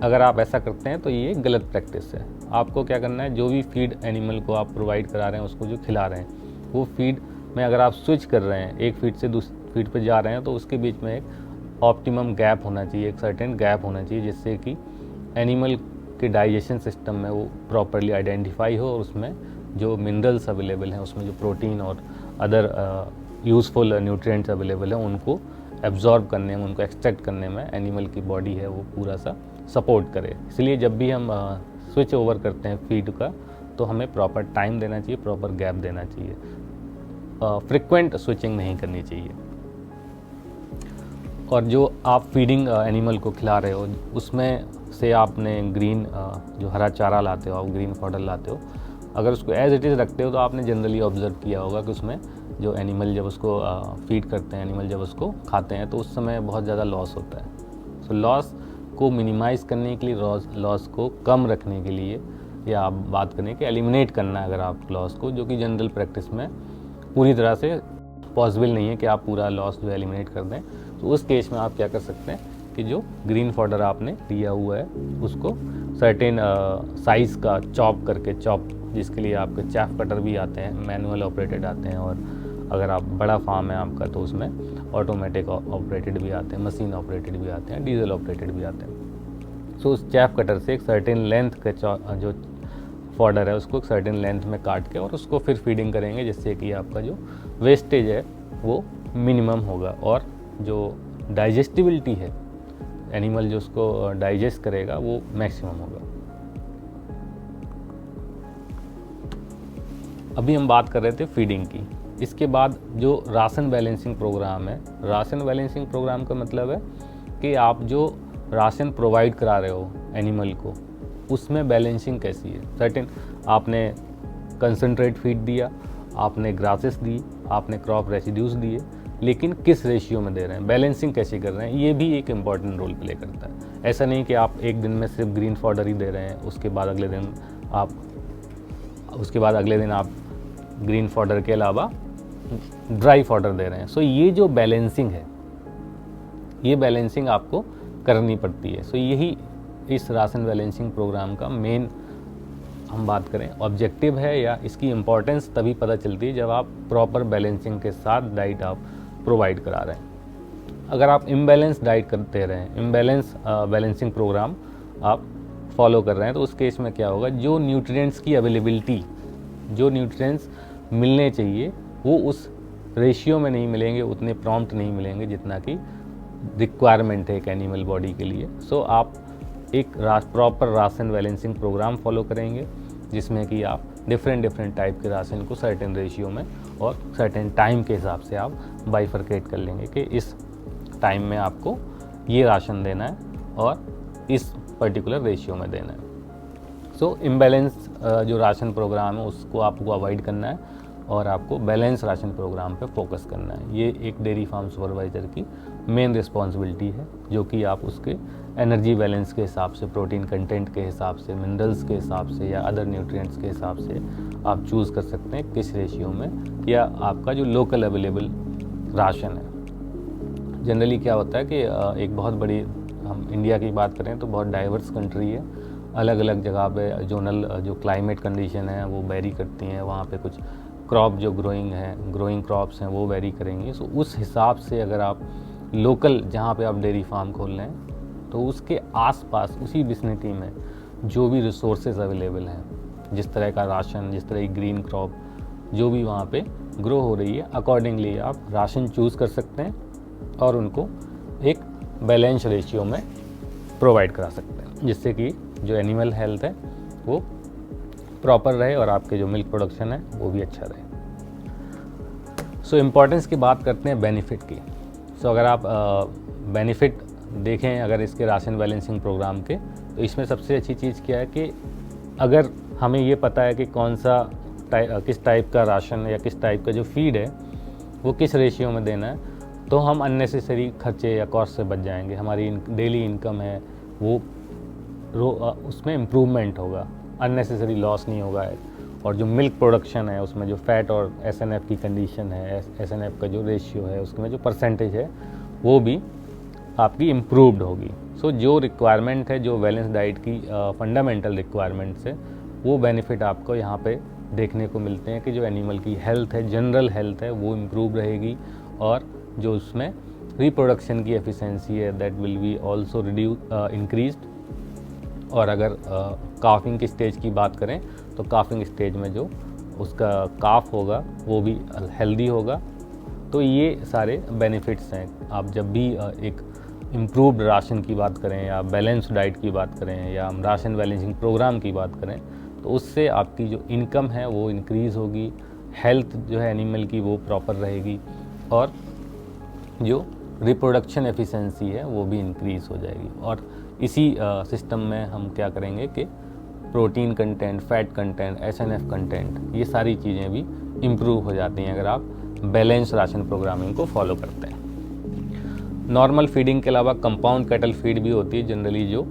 Speaker 1: अगर आप ऐसा करते हैं तो ये गलत प्रैक्टिस है। आपको क्या करना है, जो भी फीड एनिमल को आप प्रोवाइड करा रहे हैं, उसको जो खिला रहे हैं, वो फीड में अगर आप स्विच कर रहे हैं, एक फीड से दूसरी फीड पे जा रहे हैं, तो उसके बीच में एक ऑप्टिमम गैप होना चाहिए, एक सर्टेन गैप होना चाहिए, जिससे कि एनिमल के डाइजेशन सिस्टम में वो प्रॉपरली आइडेंटिफाई हो और उसमें जो मिनरल्स अवेलेबल हैं, उसमें जो प्रोटीन और अदर यूज़फुल न्यूट्रिएंट्स अवेलेबल हैं, उनको एब्जॉर्ब करने में, उनको एक्सट्रैक्ट करने में एनिमल की बॉडी है वो पूरा सा सपोर्ट करे। इसलिए जब भी हम स्विच ओवर करते हैं फीड का, तो हमें प्रॉपर टाइम देना चाहिए, प्रॉपर गैप देना चाहिए, फ्रिक्वेंट स्विचिंग नहीं करनी चाहिए। और जो आप फीडिंग एनिमल को खिला रहे हो, उसमें से आपने ग्रीन जो हरा चारा लाते हो, आप ग्रीन फॉडर लाते हो, अगर उसको एज इट इज़ रखते हो तो आपने जनरली ऑब्जर्व किया होगा कि उसमें जो एनिमल जब उसको फीड करते हैं, एनिमल जब उसको खाते हैं, तो उस समय बहुत ज़्यादा लॉस होता है। सो लॉस को मिनिमाइज़ करने के लिए, लॉस को कम रखने के लिए, या आप बात करें कि एलिमिनेट करना है अगर आप लॉस को, जो कि जनरल प्रैक्टिस में पूरी तरह से पॉसिबल नहीं है कि आप पूरा लॉस जो एलिमिनेट कर दें, तो उस केस में आप क्या कर सकते हैं कि जो ग्रीन फॉडर आपने लिया हुआ है उसको सर्टेन साइज़ का चॉप करके, जिसके लिए आपके चैफ कटर भी आते हैं, मैनुअल ऑपरेटेड आते हैं, और अगर आप बड़ा फार्म है आपका तो उसमें ऑटोमेटिक ऑपरेटेड भी आते हैं, मशीन ऑपरेटेड भी आते हैं, डीजल ऑपरेटेड भी आते हैं। सो उस चैफ कटर से एक सर्टेन लेंथ का जो फॉडर है उसको एक सर्टेन लेंथ में काट के और उसको फिर फीडिंग करेंगे, जिससे कि आपका जो वेस्टेज है वो मिनिमम होगा और जो डाइजेस्टिबिलिटी है, एनिमल जो उसको डाइजेस्ट करेगा, वो मैक्सिमम होगा। अभी हम बात कर रहे थे फीडिंग की। इसके बाद जो राशन बैलेंसिंग प्रोग्राम है, राशन बैलेंसिंग प्रोग्राम का मतलब है कि आप जो राशन प्रोवाइड करा रहे हो एनिमल को, उसमें बैलेंसिंग कैसी है। सर्टेन आपने कंसनट्रेट फीड दिया, आपने ग्रासेस दी, आपने क्रॉप रेसिड्यूज दिए, लेकिन किस रेशियो में दे रहे हैं, बैलेंसिंग कैसे कर रहे हैं, ये भी एक इम्पॉर्टेंट रोल प्ले करता है। ऐसा नहीं कि आप एक दिन में सिर्फ ग्रीन फॉडर ही दे रहे हैं, उसके बाद अगले दिन आप ग्रीन फॉडर के अलावा ड्राई फॉडर दे रहे हैं। सो ये जो बैलेंसिंग है, ये बैलेंसिंग आपको करनी पड़ती है। सो यही इस राशन बैलेंसिंग प्रोग्राम का मेन, हम बात करें, ऑब्जेक्टिव है, या इसकी इम्पोर्टेंस तभी पता चलती है जब आप प्रॉपर बैलेंसिंग के साथ डाइट आप प्रोवाइड करा रहे हैं। अगर आप इम्बैलेंस डाइट करते रहे हैं, इम्बैलेंस बैलेंसिंग प्रोग्राम आप फॉलो कर रहे हैं, तो उस केस में क्या होगा, जो न्यूट्रिएंट्स की अवेलेबिलिटी, जो न्यूट्रिएंट्स मिलने चाहिए वो उस रेशियो में नहीं मिलेंगे, उतने प्रॉम्प्ट नहीं मिलेंगे जितना कि रिक्वायरमेंट है एक एनिमल बॉडी के लिए। सो आप एक proper ration balancing programme follow करेंगे, जिसमें कि आप डिफरेंट टाइप के राशन को सर्टेन रेशियो में और सर्टेन टाइम के हिसाब से आप बाइफरकेट कर लेंगे कि इस टाइम में आपको ये राशन देना है और इस पर्टिकुलर रेशियो में देना है। सो इम्बैलेंस जो राशन प्रोग्राम है उसको आपको अवॉइड करना है और आपको बैलेंस राशन प्रोग्राम पे फोकस करना है। ये एक डेयरी फार्म सुपरवाइज़र की मेन रिस्पॉन्सिबिलिटी है, जो कि आप उसके एनर्जी बैलेंस के हिसाब से, प्रोटीन कंटेंट के हिसाब से, मिनरल्स के हिसाब से या अदर न्यूट्रिएंट्स के हिसाब से आप चूज़ कर सकते हैं किस रेशियो में, या आपका जो लोकल अवेलेबल राशन है। जनरली क्या होता है कि एक बहुत बड़ी, हम इंडिया की बात करें तो बहुत डाइवर्स कंट्री है, अलग अलग जगह पे जोनल जो क्लाइमेट कंडीशन है वो वेरी करती हैं, वहाँ पे कुछ क्रॉप जो ग्रोइंग क्रॉप्स हैं वो वेरी करेंगी। सो उस हिसाब से अगर आप लोकल जहाँ पे आप डेयरी फार्म खोल रहे हैं तो उसके आसपास उसी विसिनिटी में जो भी रिसोर्सेज अवेलेबल हैं, जिस तरह का राशन, जिस तरह की ग्रीन क्रॉप जो भी वहाँ पे ग्रो हो रही है, अकॉर्डिंगली आप राशन चूज़ कर सकते हैं और उनको एक बैलेंस रेशियो में प्रोवाइड करा सकते हैं, जिससे कि जो एनिमल हेल्थ है वो प्रॉपर रहे और आपके जो मिल्क प्रोडक्शन है वो भी अच्छा रहे। सो इम्पॉर्टेंस की बात करते हैं बेनिफिट की। सो अगर आप बेनिफिट देखें अगर इसके राशन बैलेंसिंग प्रोग्राम के, तो इसमें सबसे अच्छी चीज़ क्या है कि अगर हमें ये पता है कि कौन सा किस टाइप का राशन या किस टाइप का जो फीड है वो किस रेशियो में देना है, तो हम अननेसेसरी खर्चे या कॉस्ट से बच जाएंगे। हमारी डेली इनकम है वो उसमें इम्प्रूवमेंट होगा, अननेसेसरी लॉस नहीं होगा। और जो मिल्क प्रोडक्शन है उसमें जो फैट और एसएनएफ की कंडीशन है, एसएनएफ का जो रेशियो है उसमें जो परसेंटेज है वो भी आपकी इम्प्रूव्ड होगी। सो जो रिक्वायरमेंट है, जो बैलेंस डाइट की फंडामेंटल रिक्वायरमेंट्स है, वो बेनिफिट आपको यहाँ पे देखने को मिलते हैं कि जो एनिमल की हेल्थ है, जनरल हेल्थ है, वो इम्प्रूव रहेगी और जो उसमें रिप्रोडक्शन की एफिशिएंसी है that will be also increased. और अगर काफिंग की स्टेज की बात करें तो काफिंग स्टेज में जो उसका काफ होगा वो भी हेल्दी होगा। तो ये सारे बेनिफिट्स हैं। आप जब भी एक इम्प्रूव्ड राशन की बात करें या बैलेंस डाइट की बात करें या हम राशन बैलेंसिंग प्रोग्राम की बात करें, तो उससे आपकी जो इनकम है वो इंक्रीज़ होगी, हेल्थ जो है एनिमल की वो प्रॉपर रहेगी और जो रिप्रोडक्शन एफिशिएंसी है वो भी इंक्रीज़ हो जाएगी। और इसी सिस्टम में हम क्या करेंगे कि protein content, fat content, SNF content, ये सारी चीज़ें भी इम्प्रूव हो जाती हैं अगर आप बैलेंस राशन प्रोग्रामिंग को फॉलो करते हैं। नॉर्मल फीडिंग के अलावा कंपाउंड कैटल फीड भी होती है, जनरली जो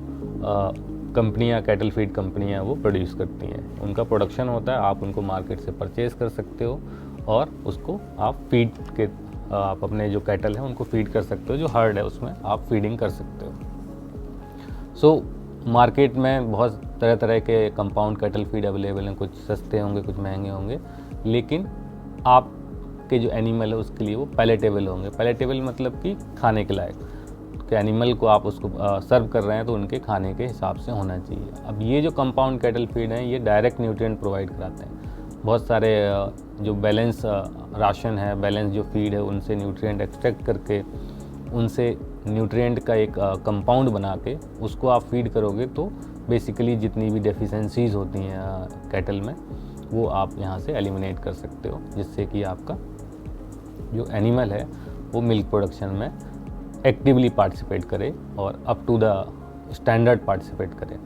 Speaker 1: कंपनियां, कैटल फीड कंपनियां वो प्रोड्यूस करती हैं, उनका प्रोडक्शन होता है, आप उनको मार्केट से परचेज़ कर सकते हो और उसको आप फीड के आप अपने जो कैटल हैं उनको फीड कर सकते हो, जो हर्ड है उसमें आप फीडिंग कर सकते हो। सो मार्केट में बहुत तरह तरह के कंपाउंड कैटल फीड अवेलेबल हैं, कुछ सस्ते होंगे, कुछ महंगे होंगे, लेकिन आपके जो एनिमल है उसके लिए वो पैलेटेबल होंगे। पैलेटेबल मतलब कि खाने के लायक, कि एनिमल को आप उसको सर्व कर रहे हैं तो उनके खाने के हिसाब से होना चाहिए। अब ये जो कंपाउंड कैटल फीड हैं ये डायरेक्ट न्यूट्रिएंट प्रोवाइड कराते हैं। बहुत सारे जो बैलेंस राशन है, बैलेंस जो फीड है, उनसे न्यूट्रिएंट एक्सट्रैक्ट करके उनसे न्यूट्रिएंट का एक कंपाउंड बना के उसको आप फीड करोगे तो बेसिकली जितनी भी डेफिशिएंसीज होती हैं कैटल में वो आप यहाँ से एलिमिनेट कर सकते हो, जिससे कि आपका जो एनिमल है वो मिल्क प्रोडक्शन में एक्टिवली पार्टिसिपेट करे और up to the standard participate करे।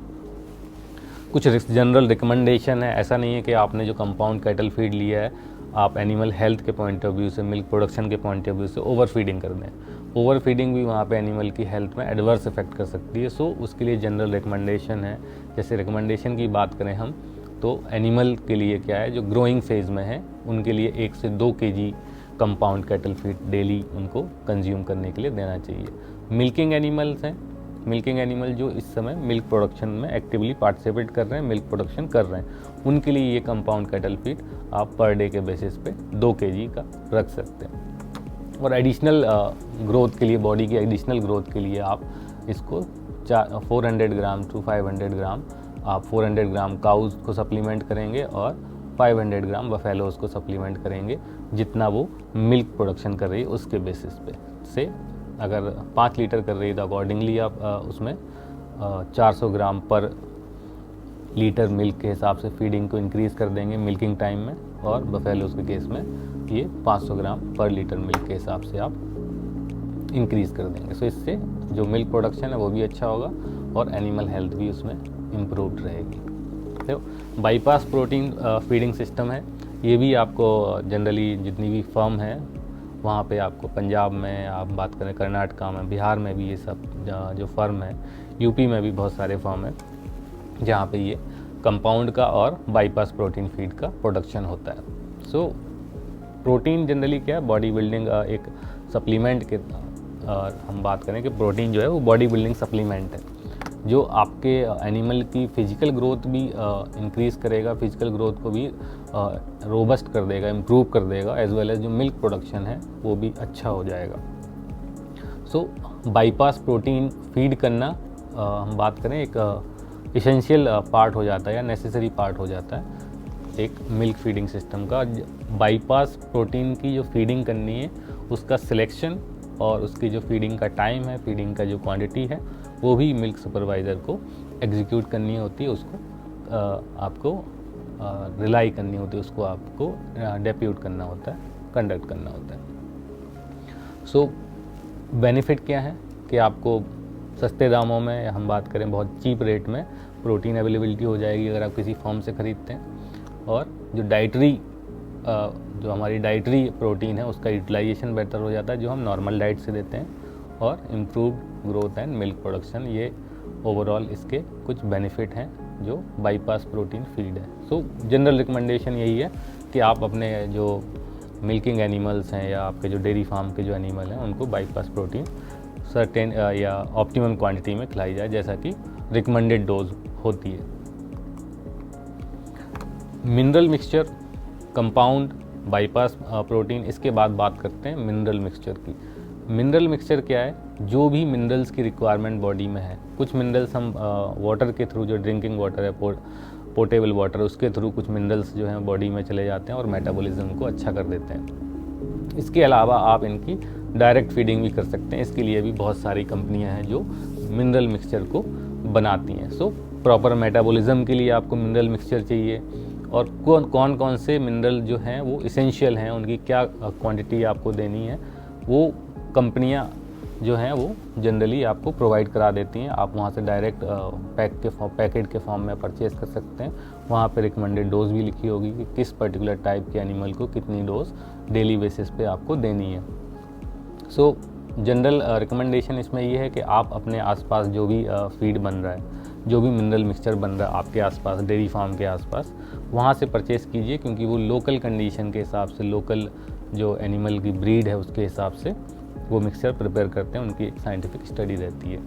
Speaker 1: कुछ जनरल रिकमेंडेशन है, ऐसा नहीं है कि आपने जो कंपाउंड कैटल फीड लिया है आप एनिमल हेल्थ के पॉइंट ऑफ व्यू से, मिल्क प्रोडक्शन के पॉइंट ऑफ व्यू से ओवर फीडिंग कर दें। ओवर फीडिंग भी वहाँ पे एनिमल की हेल्थ में एडवर्स इफेक्ट कर सकती है। सो उसके लिए जनरल रिकमेंडेशन है। जैसे रिकमेंडेशन की बात करें हम तो एनिमल के लिए क्या है, जो ग्रोइंग फेज़ में है उनके लिए 1 से 2 kg compound cattle feed daily उनको कंज्यूम करने के लिए देना चाहिए। मिल्किंग एनिमल्स हैं, मिल्किंग एनिमल जो इस समय मिल्क प्रोडक्शन में एक्टिवली पार्टिसिपेट कर रहे हैं, मिल्क प्रोडक्शन कर रहे हैं, उनके लिए ये कंपाउंड कैटल फीड आप पर डे के बेसिस पे 2 kg का रख सकते हैं। और एडिशनल ग्रोथ के लिए, बॉडी की एडिशनल ग्रोथ के लिए आप इसको 400 ग्राम टू 500 ग्राम, आप 400 ग्राम काउज को सप्लीमेंट करेंगे और 500 ग्राम बफेलोज को सप्लीमेंट करेंगे, जितना वो मिल्क प्रोडक्शन कर रही है उसके बेसिस पे से। अगर 5 लीटर कर रही है तो अकॉर्डिंगली आप उसमें 400 ग्राम पर लीटर मिल्क के हिसाब से फीडिंग को इंक्रीज़ कर देंगे मिल्किंग टाइम में, और बफेलोज के केस में ये 500 ग्राम पर लीटर मिल्क के हिसाब से आप इंक्रीज़ कर देंगे। सो इससे जो मिल्क प्रोडक्शन है वो भी अच्छा होगा और एनिमल हेल्थ भी उसमें इम्प्रूव्ड रहेगी। तो बाईपास प्रोटीन फीडिंग सिस्टम है, ये भी आपको जनरली जितनी भी फर्म है वहाँ पे आपको पंजाब में आप बात करें, कर्नाटका में, बिहार में भी ये सब जो फर्म है, यूपी में भी बहुत सारे फर्म है जहाँ पे ये कंपाउंड का और बाईपास प्रोटीन फीड का प्रोडक्शन होता है। सो प्रोटीन जनरली क्या है, बॉडी बिल्डिंग एक सप्लीमेंट के हम बात करें कि प्रोटीन जो है वो बॉडी बिल्डिंग सप्लीमेंट है, जो आपके एनिमल की फिजिकल ग्रोथ भी इंक्रीज़ करेगा, फिजिकल ग्रोथ को भी रोबस्ट कर देगा, इम्प्रूव कर देगा, एज वेल एज जो मिल्क प्रोडक्शन है वो भी अच्छा हो जाएगा। सो बाईपास प्रोटीन फीड करना हम बात करें एक इसेंशियल पार्ट हो जाता है या नेसेसरी पार्ट हो जाता है एक मिल्क फीडिंग सिस्टम का। बाईपास प्रोटीन की जो फीडिंग करनी है उसका सिलेक्शन और उसकी जो फीडिंग का टाइम है, फीडिंग का जो क्वांटिटी है, वो भी मिल्क सुपरवाइज़र को एग्जीक्यूट करनी होती है, उसको आपको रिलाई करनी होती है, उसको आपको डेप्यूट करना होता है, कंडक्ट करना होता है। सो बेनिफिट क्या है कि आपको सस्ते दामों में, हम बात करें बहुत चीप रेट में प्रोटीन अवेलेबिलिटी हो जाएगी अगर आप किसी फॉर्म से ख़रीदते हैं, और जो डाइटरी जो हमारी डाइटरी प्रोटीन है उसका यूटिलाइजेशन बेहतर हो जाता है जो हम नॉर्मल डाइट से देते हैं, और improved growth and milk production, ये ओवरऑल इसके कुछ बेनिफिट हैं जो बाईपास प्रोटीन फीड है। सो जनरल रिकमेंडेशन यही है कि आप अपने जो मिल्किंग एनिमल्स हैं या आपके जो डेयरी फार्म के जो एनिमल हैं उनको बाईपास प्रोटीन सर्टेन या ऑप्टिमम क्वांटिटी में खिलाई जाए, जैसा कि रिकमेंडेड डोज होती है। Mineral mixture, compound, bypass protein, इसके बाद बात करते हैं मिनरल मिक्सचर की। मिनरल मिक्सचर क्या है, जो भी मिनरल्स की रिक्वायरमेंट बॉडी में है, कुछ मिनरल्स हम वाटर के थ्रू, जो ड्रिंकिंग वाटर है, पोर्टेबल वाटर, उसके थ्रू कुछ मिनरल्स जो हैं बॉडी में चले जाते हैं और मेटाबॉलिज्म को अच्छा कर देते हैं। इसके अलावा आप इनकी डायरेक्ट फीडिंग भी कर सकते हैं, इसके लिए भी बहुत सारी कंपनियां हैं जो मिनरल मिक्सचर को बनाती हैं। सो प्रॉपर मेटाबॉलिज्म के लिए आपको मिनरल मिक्सचर चाहिए, और कौन कौन से मिनरल जो हैं वो इसेंशियल हैं, उनकी क्या क्वांटिटी आपको देनी है, वो कंपनियां जो हैं वो जनरली आपको प्रोवाइड करा देती हैं। आप वहाँ से डायरेक्ट पैकेट के फॉर्म में परचेज़ कर सकते हैं। वहाँ पे रिकमेंडेड डोज भी लिखी होगी कि किस पर्टिकुलर टाइप के एनिमल को कितनी डोज डेली बेसिस पे आपको देनी है। सो जनरल रिकमेंडेशन इसमें ये है कि आप अपने आसपास जो भी फीड बन रहा है, जो भी मिनरल मिक्सचर बन रहा है आपके आसपास, डेयरी फार्म के आसपास, वहाँ से परचेज़ कीजिए, क्योंकि वो लोकल कंडीशन के हिसाब से, लोकल जो एनिमल की ब्रीड है उसके हिसाब से वो मिक्सचर प्रिपेयर करते हैं, उनकी एक साइंटिफिक स्टडी रहती है।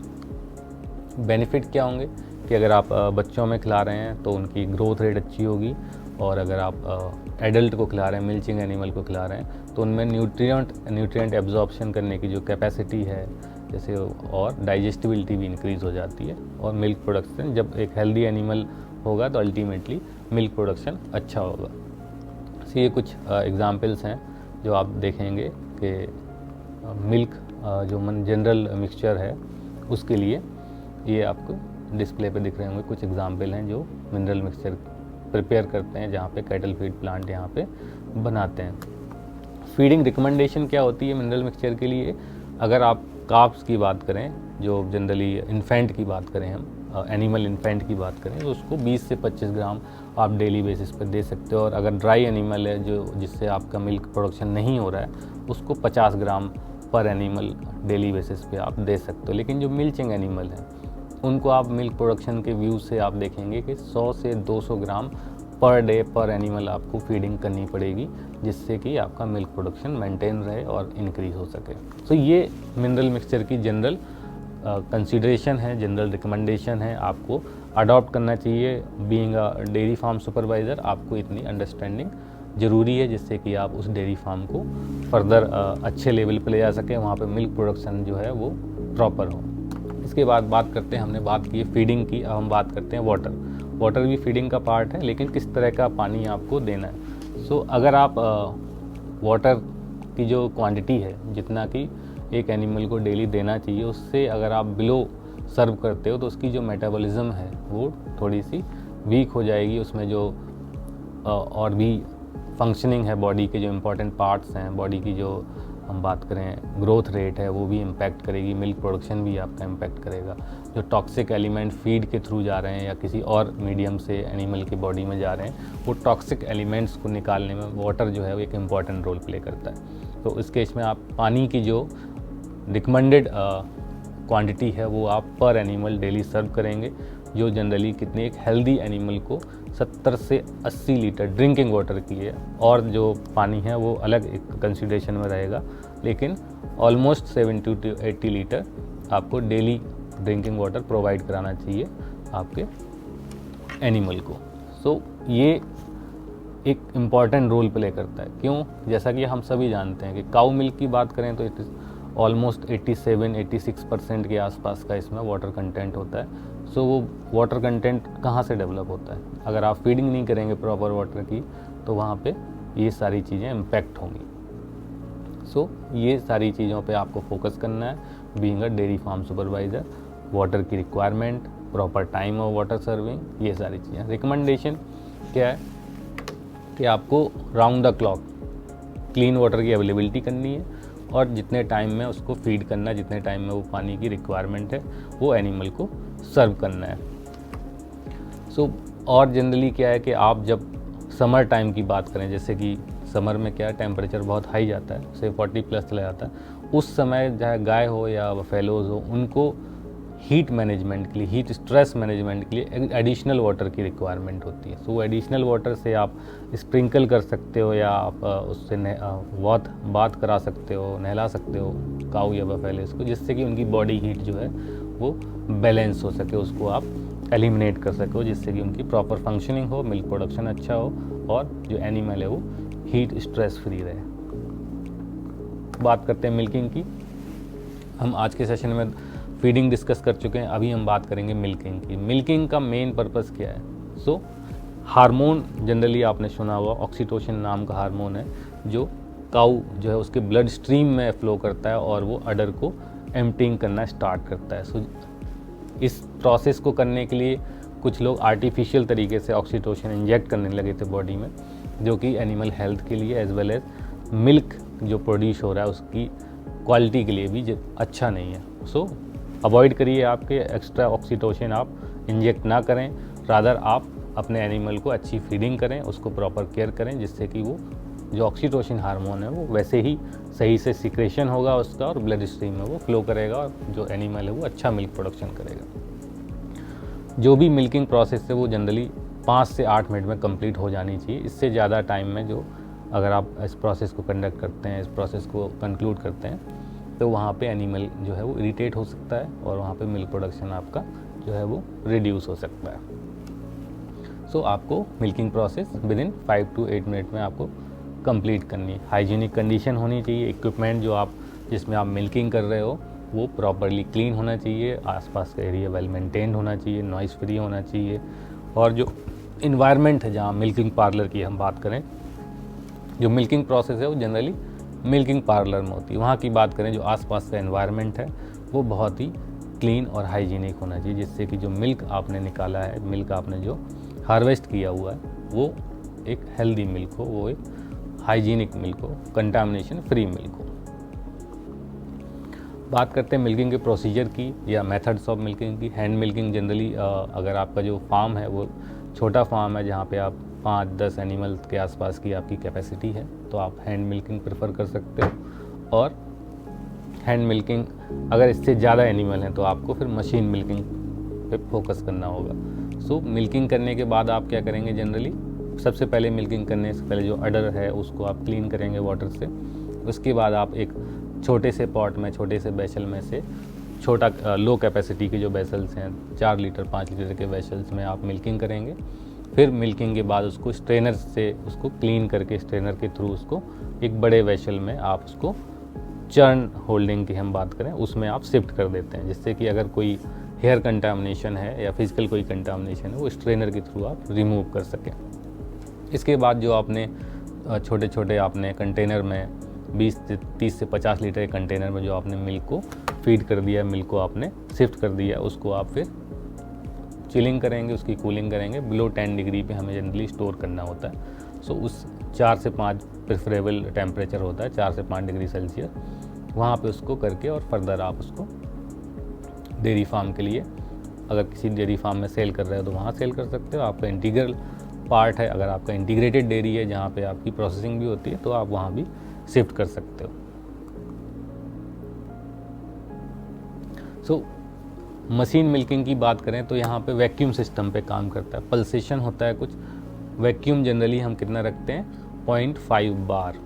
Speaker 1: बेनिफिट क्या होंगे कि अगर आप बच्चों में खिला रहे हैं तो उनकी ग्रोथ रेट अच्छी होगी, और अगर आप एडल्ट को खिला रहे हैं, मिल्चिंग एनिमल को खिला रहे हैं, तो उनमें न्यूट्रिएंट एब्जॉर्प्शन करने की जो कैपेसिटी है जैसे, और डाइजेस्टिबिलिटी भी इंक्रीज़ हो जाती है, और मिल्क प्रोडक्शन, जब एक हेल्दी एनिमल होगा तो अल्टीमेटली मिल्क प्रोडक्शन अच्छा होगा। तो ये कुछ एग्जांपल्स हैं जो आप देखेंगे कि मिल्क जो जनरल मिक्सचर है उसके लिए ये आपको डिस्प्ले पे दिख रहे होंगे, कुछ एग्जांपल हैं जो मिनरल मिक्सचर प्रिपेयर करते हैं, जहाँ पे कैटल फीड प्लांट यहाँ पे बनाते हैं। फीडिंग रिकमेंडेशन क्या होती है मिनरल मिक्सचर के लिए? अगर आप काप्स की बात करें, जो जनरली इन्फेंट की बात करें, हम एनिमल इन्फेंट की बात करें, तो उसको 20 से 25 ग्राम आप डेली बेसिस पर दे सकते हो, और अगर ड्राई एनिमल है जो जिससे आपका मिल्क प्रोडक्शन नहीं हो रहा है, उसको 50 ग्राम पर एनिमल डेली बेसिस पे आप दे सकते हो। लेकिन जो मिल्चिंग एनिमल हैं उनको आप मिल्क प्रोडक्शन के व्यू से आप देखेंगे कि 100 से 200 ग्राम पर डे पर एनिमल आपको फीडिंग करनी पड़ेगी, जिससे कि आपका मिल्क प्रोडक्शन मेंटेन रहे और इंक्रीज़ हो सके। तो ये मिनरल मिक्सचर की जनरल कंसीडरेशन है, जनरल रिकमेंडेशन है, आपको अडॉप्ट करना चाहिए। Being a dairy farm supervisor आपको इतनी अंडरस्टैंडिंग ज़रूरी है, जिससे कि आप उस डेयरी फार्म को फर्दर अच्छे लेवल पे ले जा सकें, वहाँ पे मिल्क प्रोडक्शन जो है वो प्रॉपर हो। इसके बाद बात करते हैं, हमने बात की फीडिंग की, अब हम बात करते हैं वाटर। वाटर भी फीडिंग का पार्ट है, लेकिन किस तरह का पानी आपको देना है। सो अगर आप वाटर की जो क्वांटिटी है, जितना कि एक एनिमल को डेली देना चाहिए, उससे अगर आप बिलो सर्व करते हो तो उसकी जो मेटाबॉलिज्म है वो थोड़ी सी वीक हो जाएगी। उसमें जो और भी फंक्शनिंग है बॉडी के, जो इम्पॉर्टेंट पार्ट्स हैं बॉडी की, जो हम बात करें ग्रोथ रेट है, वो भी इम्पैक्ट करेगी, मिल्क प्रोडक्शन भी आपका इम्पैक्ट करेगा। जो टॉक्सिक एलिमेंट फीड के थ्रू जा रहे हैं या किसी और मीडियम से एनिमल की बॉडी में जा रहे हैं, वो टॉक्सिक एलिमेंट्स को निकालने में वाटर जो है वो एक इम्पॉर्टेंट रोल प्ले करता है। तो इस केस में आप पानी की जो रिकमेंडेड क्वांटिटी है वो आप पर एनिमल डेली सर्व करेंगे, जो जनरली कितने एक हेल्दी एनिमल को 70 से 80 लीटर ड्रिंकिंग वाटर की है, और जो पानी है वो अलग एक कंसिडरेशन में रहेगा, लेकिन ऑलमोस्ट 70 to 80 लीटर आपको डेली ड्रिंकिंग वाटर प्रोवाइड कराना चाहिए आपके एनिमल को। सो ये एक इम्पॉर्टेंट रोल प्ले करता है। क्यों? जैसा कि हम सभी जानते हैं कि काऊ मिल्क की बात करें तो इट इज़ ऑलमोस्ट 87-86% के आसपास का इसमें वाटर कंटेंट होता है। सो वो वाटर कंटेंट कहाँ से डेवलप होता है? अगर आप फीडिंग नहीं करेंगे प्रॉपर वाटर की तो वहाँ पे ये सारी चीज़ें इम्पैक्ट होंगी। सो ये सारी चीज़ों पे आपको फोकस करना है being a dairy farm supervisor. Water की requirement, proper time of water serving, ये सारी चीज़ें। रिकमेंडेशन क्या है कि आपको round the clock clean water की अवेलेबिलिटी करनी है, और जितने टाइम में उसको फीड करना है, जितने टाइम में वो पानी की रिक्वायरमेंट है वो एनिमल को सर्व करना है। सो और जनरली क्या है कि आप जब समर टाइम की बात करें, जैसे कि समर में क्या टेम्परेचर बहुत हाई जाता है, से 40+ चला जाता है, उस समय चाहे गाय हो या बफेलोज हो, उनको हीट मैनेजमेंट के लिए, हीट स्ट्रेस मैनेजमेंट के लिए एडिशनल वाटर की रिक्वायरमेंट होती है। सो एडिशनल वाटर से आप स्प्रिंकल कर सकते हो या आप उससे बात करा सकते हो, नहला सकते हो काऊ या बफेलोज को, जिससे कि उनकी बॉडी हीट जो है वो बैलेंस हो सके, उसको आप एलिमिनेट कर सको, जिससे कि उनकी प्रॉपर फंक्शनिंग हो, मिल्क प्रोडक्शन अच्छा हो, और जो एनिमल है वो हीट स्ट्रेस फ्री रहे। बात करते हैं मिल्किंग की। हम आज के सेशन में फीडिंग डिस्कस कर चुके हैं, अभी हम बात करेंगे मिल्किंग की। मिल्किंग का मेन पर्पस क्या है? सो हार्मोन जनरली आपने सुना हुआ, ऑक्सीटोसिन नाम का हार्मोन है जो काऊ जो है उसके ब्लड स्ट्रीम में फ्लो करता है और वो अडर को एम्प्टिंग करना स्टार्ट करता है। सो इस प्रोसेस को करने के लिए कुछ लोग आर्टिफिशियल तरीके से ऑक्सीटोसिन इंजेक्ट करने लगे थे बॉडी में, जो कि एनिमल हेल्थ के लिए एज वेल एज मिल्क जो प्रोड्यूस हो रहा है उसकी क्वालिटी के लिए भी अच्छा नहीं है। सो अवॉइड करिए, आपके एक्स्ट्रा ऑक्सीटोसिन आप इंजेक्ट ना करें, रादर आप अपने एनिमल को अच्छी फीडिंग करें, उसको प्रॉपर केयर करें, जिससे कि वो जो ऑक्सीटोसिन हार्मोन है वो वैसे ही सही से सिक्रेशन होगा उसका, और ब्लड स्ट्रीम में वो फ्लो करेगा, और जो एनिमल है वो अच्छा मिल्क प्रोडक्शन करेगा। जो भी मिल्किंग प्रोसेस है वो जनरली 5 से 8 मिनट में कंप्लीट हो जानी चाहिए। इससे ज़्यादा टाइम में जो अगर आप इस प्रोसेस को कंडक्ट करते हैं, इस प्रोसेस को कंक्लूड करते हैं, तो वहाँ पे एनिमल जो है वो इरिटेट हो सकता है, और वहाँ पे मिल्क प्रोडक्शन आपका जो है वो रिड्यूस हो सकता है। सो आपको milking process within 5 to 8 minute में आपको कंप्लीट करनी है। हाइजीनिक कंडीशन होनी चाहिए, इक्विपमेंट जो आप जिसमें आप मिल्किंग कर रहे हो वो प्रॉपरली क्लीन होना चाहिए, आसपास का एरिया वेल मेंटेन्ड होना चाहिए, नॉइज़ फ्री होना चाहिए, और जो इन्वायरमेंट है जहाँ मिल्किंग पार्लर की हम बात करें, जो मिल्किंग प्रोसेस है वो जनरली मिल्किंग पार्लर में होती है, वहाँ की बात करें जो आसपास का एनवायरनमेंट है वो बहुत ही क्लीन और हाइजीनिक होना चाहिए, जिससे कि जो मिल्क आपने निकाला है, मिल्क आपने जो हार्वेस्ट किया हुआ है वो एक हेल्दी मिल्क हो, वो एक हाइजीनिक मिल्क हो, कंटामिनेशन फ्री मिल्क हो। बात करते हैं मिल्किंग के प्रोसीजर की या मेथड्स ऑफ मिल्किंग की। हैंड मिल्किंग जनरली अगर आपका जो फार्म है वो छोटा फार्म है जहाँ पे आप 5-10 एनिमल के आसपास की आपकी कैपेसिटी है, तो आप हैंड मिल्किंग प्रेफर कर सकते हो, और हैंड मिल्किंग अगर इससे ज़्यादा एनिमल हैं तो आपको फिर मशीन मिल्किंग पे फोकस करना होगा। सो मिल्किंग करने के बाद आप क्या करेंगे? जनरली सबसे पहले मिल्किंग करने से पहले जो अडर है उसको आप क्लीन करेंगे वाटर से। उसके बाद आप एक छोटे से पॉट में, छोटे से बैशल में से छोटा लो कैपेसिटी के जो बैसल्स हैं 4 लीटर 5 लीटर के बैशल्स में आप मिल्किंग करेंगे। फिर मिल्किंग के बाद उसको स्ट्रेनर से उसको क्लीन करके स्ट्रेनर के थ्रू उसको एक बड़े वेसल में आप उसको चर्न होल्डिंग की हम बात करें उसमें आप शिफ्ट कर देते हैं, जिससे कि अगर कोई हेयर कंटामिनेशन है या फिजिकल कोई कंटामिनेशन है वो स्ट्रेनर के थ्रू आप रिमूव कर सकें। इसके बाद जो आपने छोटे छोटे आपने कंटेनर में 20-30 से 50 लीटर के कंटेनर में जो आपने मिल्क को फीड कर दिया, मिल्क को आपने शिफ्ट कर दिया, उसको आप फिर चिलिंग करेंगे, उसकी कूलिंग करेंगे। बिलो 10 डिग्री पे हमें जनरली स्टोर करना होता है। सो उस 4 से 5 प्रेफरेबल टेम्परेचर होता है, 4 से 5 डिग्री सेल्सियस, वहाँ पे उसको करके और फर्दर आप उसको डेयरी फार्म के लिए अगर किसी डेयरी फार्म में सेल कर रहे हो तो वहाँ सेल कर सकते हो। आपका इंटीग्रल पार्ट है, अगर आपका इंटीग्रेटेड डेयरी है जहाँ पे आपकी प्रोसेसिंग भी होती है तो आप वहाँ भी शिफ्ट कर सकते हो। सो मशीन मिल्किंग की बात करें तो यहाँ पे वैक्यूम सिस्टम पे काम करता है। पल्सेशन होता है कुछ, वैक्यूम जनरली हम कितना रखते हैं 0.5 बार।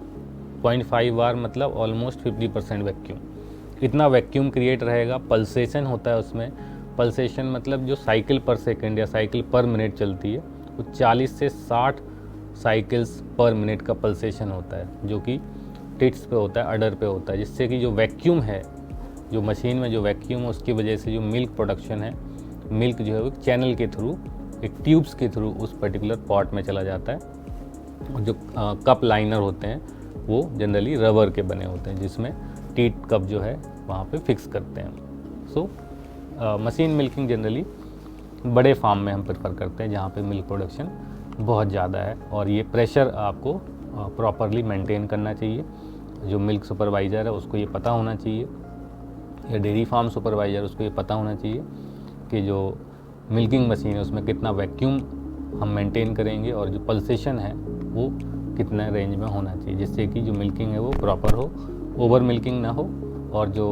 Speaker 1: 0.5 बार मतलब ऑलमोस्ट 50% वैक्यूम, इतना वैक्यूम क्रिएट रहेगा। पल्सेशन होता है उसमें, पल्सेशन मतलब जो साइकिल पर सेकंड या साइकिल पर मिनट चलती है वो 40 से 60 साइकिल्स पर मिनट का पल्सेशन होता है, जो कि टिट्स पे होता है, अडर पे होता है, जिससे कि जो वैक्यूम है, जो मशीन में जो वैक्यूम है उसकी वजह से जो मिल्क प्रोडक्शन है, मिल्क जो है वो चैनल के थ्रू, एक ट्यूब्स के थ्रू उस पर्टिकुलर पॉट में चला जाता है। और जो कप लाइनर होते हैं वो जनरली रबर के बने होते हैं, जिसमें टीट कप जो है वहाँ पे फिक्स करते हैं। सो मशीन मिल्किंग जनरली बड़े फार्म में हम प्रेफर करते हैं जहाँ पे मिल्क प्रोडक्शन बहुत ज़्यादा है, और ये प्रेशर आपको प्रॉपरली मेंटेन करना चाहिए। जो मिल्क सुपरवाइज़र है उसको ये पता होना चाहिए, या डेयरी फार्म सुपरवाइज़र उसको ये पता होना चाहिए कि जो मिल्किंग मशीन है उसमें कितना वैक्यूम हम मेंटेन करेंगे और जो पल्सेशन है वो कितना रेंज में होना चाहिए, जिससे कि जो मिल्किंग है वो प्रॉपर हो, ओवर मिल्किंग ना हो, और जो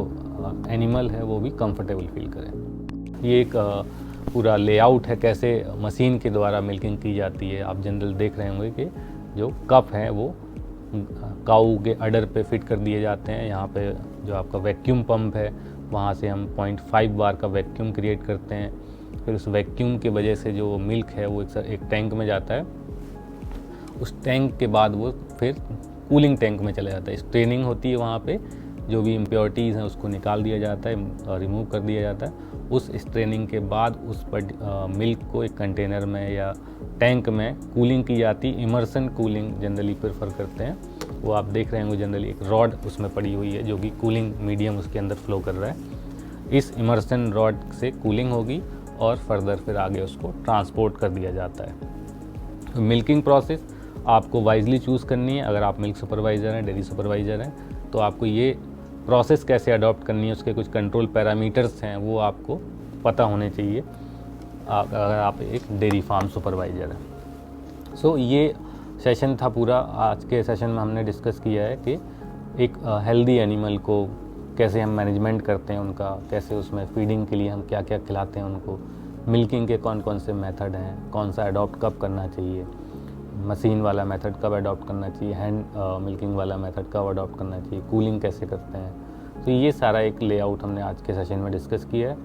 Speaker 1: एनिमल है वो भी कंफर्टेबल फील करे। ये एक पूरा लेआउट है कैसे मशीन के द्वारा मिल्किंग की जाती है। आप जनरल देख रहे होंगे कि जो कप हैं वो काऊ के अडर पे फिट कर दिए जाते हैं। यहाँ पे जो आपका वैक्यूम पंप है वहाँ से हम 0.5 बार का वैक्यूम क्रिएट करते हैं। फिर उस वैक्यूम की वजह से जो मिल्क है वो एक टैंक में जाता है। उस टैंक के बाद वो फिर कूलिंग टैंक में चला जाता है। स्ट्रेनिंग होती है, वहाँ पे जो भी इम्प्योरिटीज़ हैं उसको निकाल दिया जाता है, रिमूव कर दिया जाता है। उस स्ट्रेनिंग के बाद उस मिल्क को एक कंटेनर में या टैंक में कूलिंग की जाती है। इमर्सन कूलिंग जनरली प्रेफर करते हैं। वो आप देख रहे होंगे जनरली एक रॉड उसमें पड़ी हुई है जो कि कूलिंग मीडियम उसके अंदर फ्लो कर रहा है। इस इमर्सन रॉड से कूलिंग होगी और फर्दर फिर आगे उसको ट्रांसपोर्ट कर दिया जाता है। मिल्किंग प्रोसेस आपको वाइजली चूज़ करनी है। अगर आप मिल्क सुपरवाइज़र हैं, डेयरी सुपरवाइज़र हैं, तो आपको ये प्रोसेस कैसे अडॉप्ट करनी है, उसके कुछ कंट्रोल पैरामीटर्स हैं वो आपको पता होने चाहिए अगर आप एक डेयरी फार्म सुपरवाइज़र हैं। सो ये सेशन था पूरा। आज के सेशन में हमने डिस्कस किया है कि एक हेल्दी एनिमल को कैसे हम मैनेजमेंट करते हैं, उनका कैसे उसमें फीडिंग के लिए हम क्या क्या खिलाते हैं उनको, मिल्किंग के कौन कौन से मेथड हैं, कौन सा अडॉप्ट कब करना चाहिए, मशीन वाला मेथड कब अडॉप्ट करना चाहिए, हैंड मिल्किंग वाला मेथड कब अडॉप्ट करना चाहिए, कूलिंग कैसे करते हैं। तो ये सारा एक लेआउट हमने आज के सेशन में डिस्कस किया है।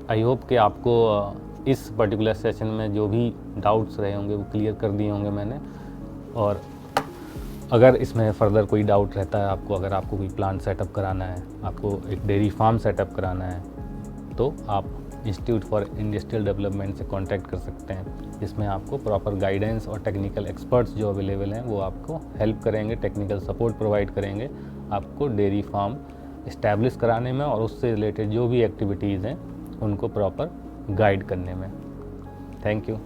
Speaker 1: आई होप कि आपको इस पर्टिकुलर सेशन में जो भी डाउट्स रहे होंगे वो क्लियर कर दिए होंगे मैंने। और अगर इसमें फर्दर कोई डाउट रहता है आपको, अगर आपको कोई प्लांट सेटअप कराना है, आपको एक डेयरी फार्म सेटअप कराना है, तो आप इंस्टीट्यूट फॉर इंडस्ट्रियल डेवलपमेंट से कांटेक्ट कर सकते हैं, जिसमें आपको प्रॉपर गाइडेंस और टेक्निकल एक्सपर्ट्स जो अवेलेबल हैं वो आपको हेल्प करेंगे, टेक्निकल सपोर्ट प्रोवाइड करेंगे आपको डेयरी फार्म इस्टेब्लिश कराने में और उससे रिलेटेड जो भी एक्टिविटीज़ हैं उनको प्रॉपर गाइड करने में। Thank you.